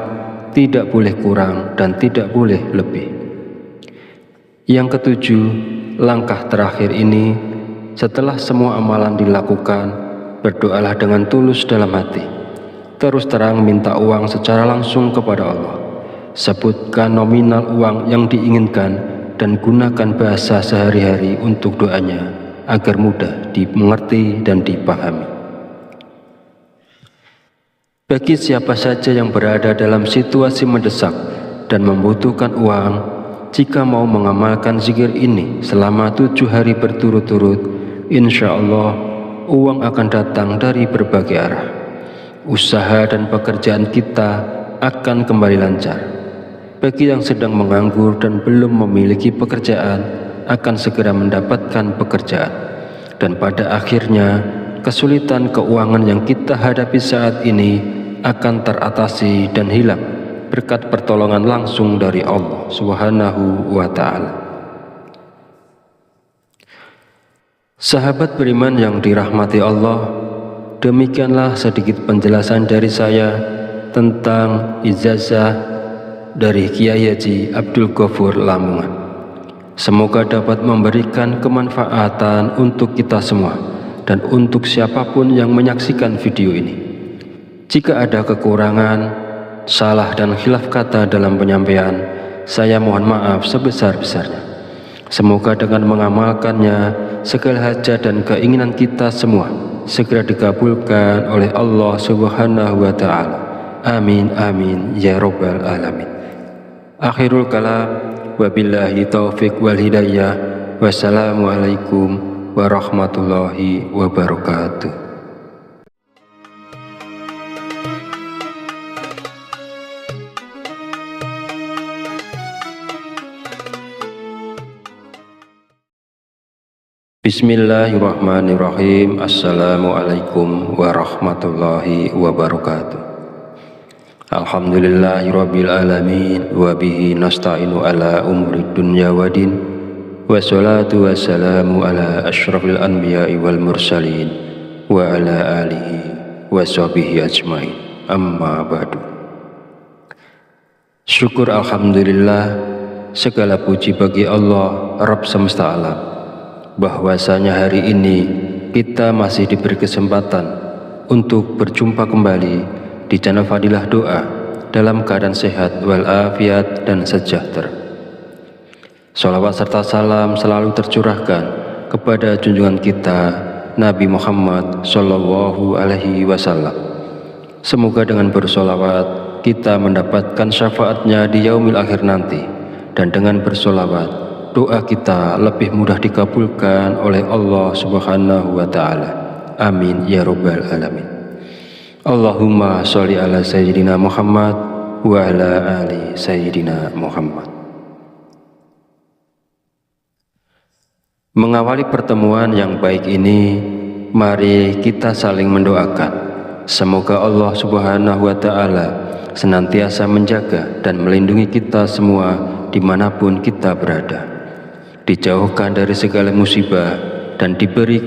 tidak boleh kurang dan tidak boleh lebih. Yang ketujuh, langkah terakhir ini, setelah semua amalan dilakukan, berdoalah dengan tulus dalam hati. Terus terang minta uang secara langsung kepada Allah. Sebutkan nominal uang yang diinginkan dan gunakan bahasa sehari-hari untuk doanya agar mudah dimengerti dan dipahami. Bagi siapa saja yang berada dalam situasi mendesak dan membutuhkan uang, jika mau mengamalkan zikir ini selama 7 hari berturut-turut, insya Allah uang akan datang dari berbagai arah. Usaha dan pekerjaan kita akan kembali lancar. Bagi yang sedang menganggur dan belum memiliki pekerjaan, akan segera mendapatkan pekerjaan. Dan pada akhirnya, kesulitan keuangan yang kita hadapi saat ini akan teratasi dan hilang berkat pertolongan langsung dari Allah Subhanahu wa Ta'ala. Sahabat beriman yang dirahmati Allah, demikianlah sedikit penjelasan dari saya tentang ijazah dari Kiai Haji Abdul Ghafur Lamongan. Semoga dapat memberikan kemanfaatan untuk kita semua dan untuk siapapun yang menyaksikan video ini. Jika ada kekurangan, salah dan khilaf kata dalam penyampaian, saya mohon maaf sebesar-besarnya. Semoga dengan mengamalkannya, segala hajat dan keinginan kita semua segera dikabulkan oleh Allah Subhanahu wa Ta'ala. Amin amin ya rabbal alamin. Akhirul kalam, wabillahi taufiq wal hidayah. Wassalamualaikum warahmatullahi wabarakatuh. Bismillahirrahmanirrahim. Assalamualaikum warahmatullahi wabarakatuh. Alhamdulillahirabbil alamin wa bihi nasta'inu ala umuri dunya waddin. Wassalatu wassalamu ala asyrafil anbiya'i wal mursalin wa ala alihi wa sahbihi ajmain. Amma ba'du. Syukur alhamdulillah, segala puji bagi Allah Rabb semesta alam, bahwasanya hari ini kita masih diberi kesempatan untuk berjumpa kembali di channel Fadilah Doa dalam keadaan sehat walafiat dan sejahtera. Sholawat serta salam selalu tercurahkan kepada junjungan kita Nabi Muhammad Sallallahu Alaihi Wasallam. Semoga dengan bersholawat kita mendapatkan syafaatnya di yaumil akhir nanti, dan dengan bersholawat doa kita lebih mudah dikabulkan oleh Allah Subhanahu wa Ta'ala. Amin ya rabbal alamin. Allahumma sholli ala sayyidina Muhammad wa ala ali sayyidina Muhammad. Mengawali pertemuan yang baik ini, mari kita saling mendoakan. Semoga Allah Subhanahu wa Ta'ala senantiasa menjaga dan melindungi kita semua dimanapun kita berada, dijauhkan dari segala musibah dan diberi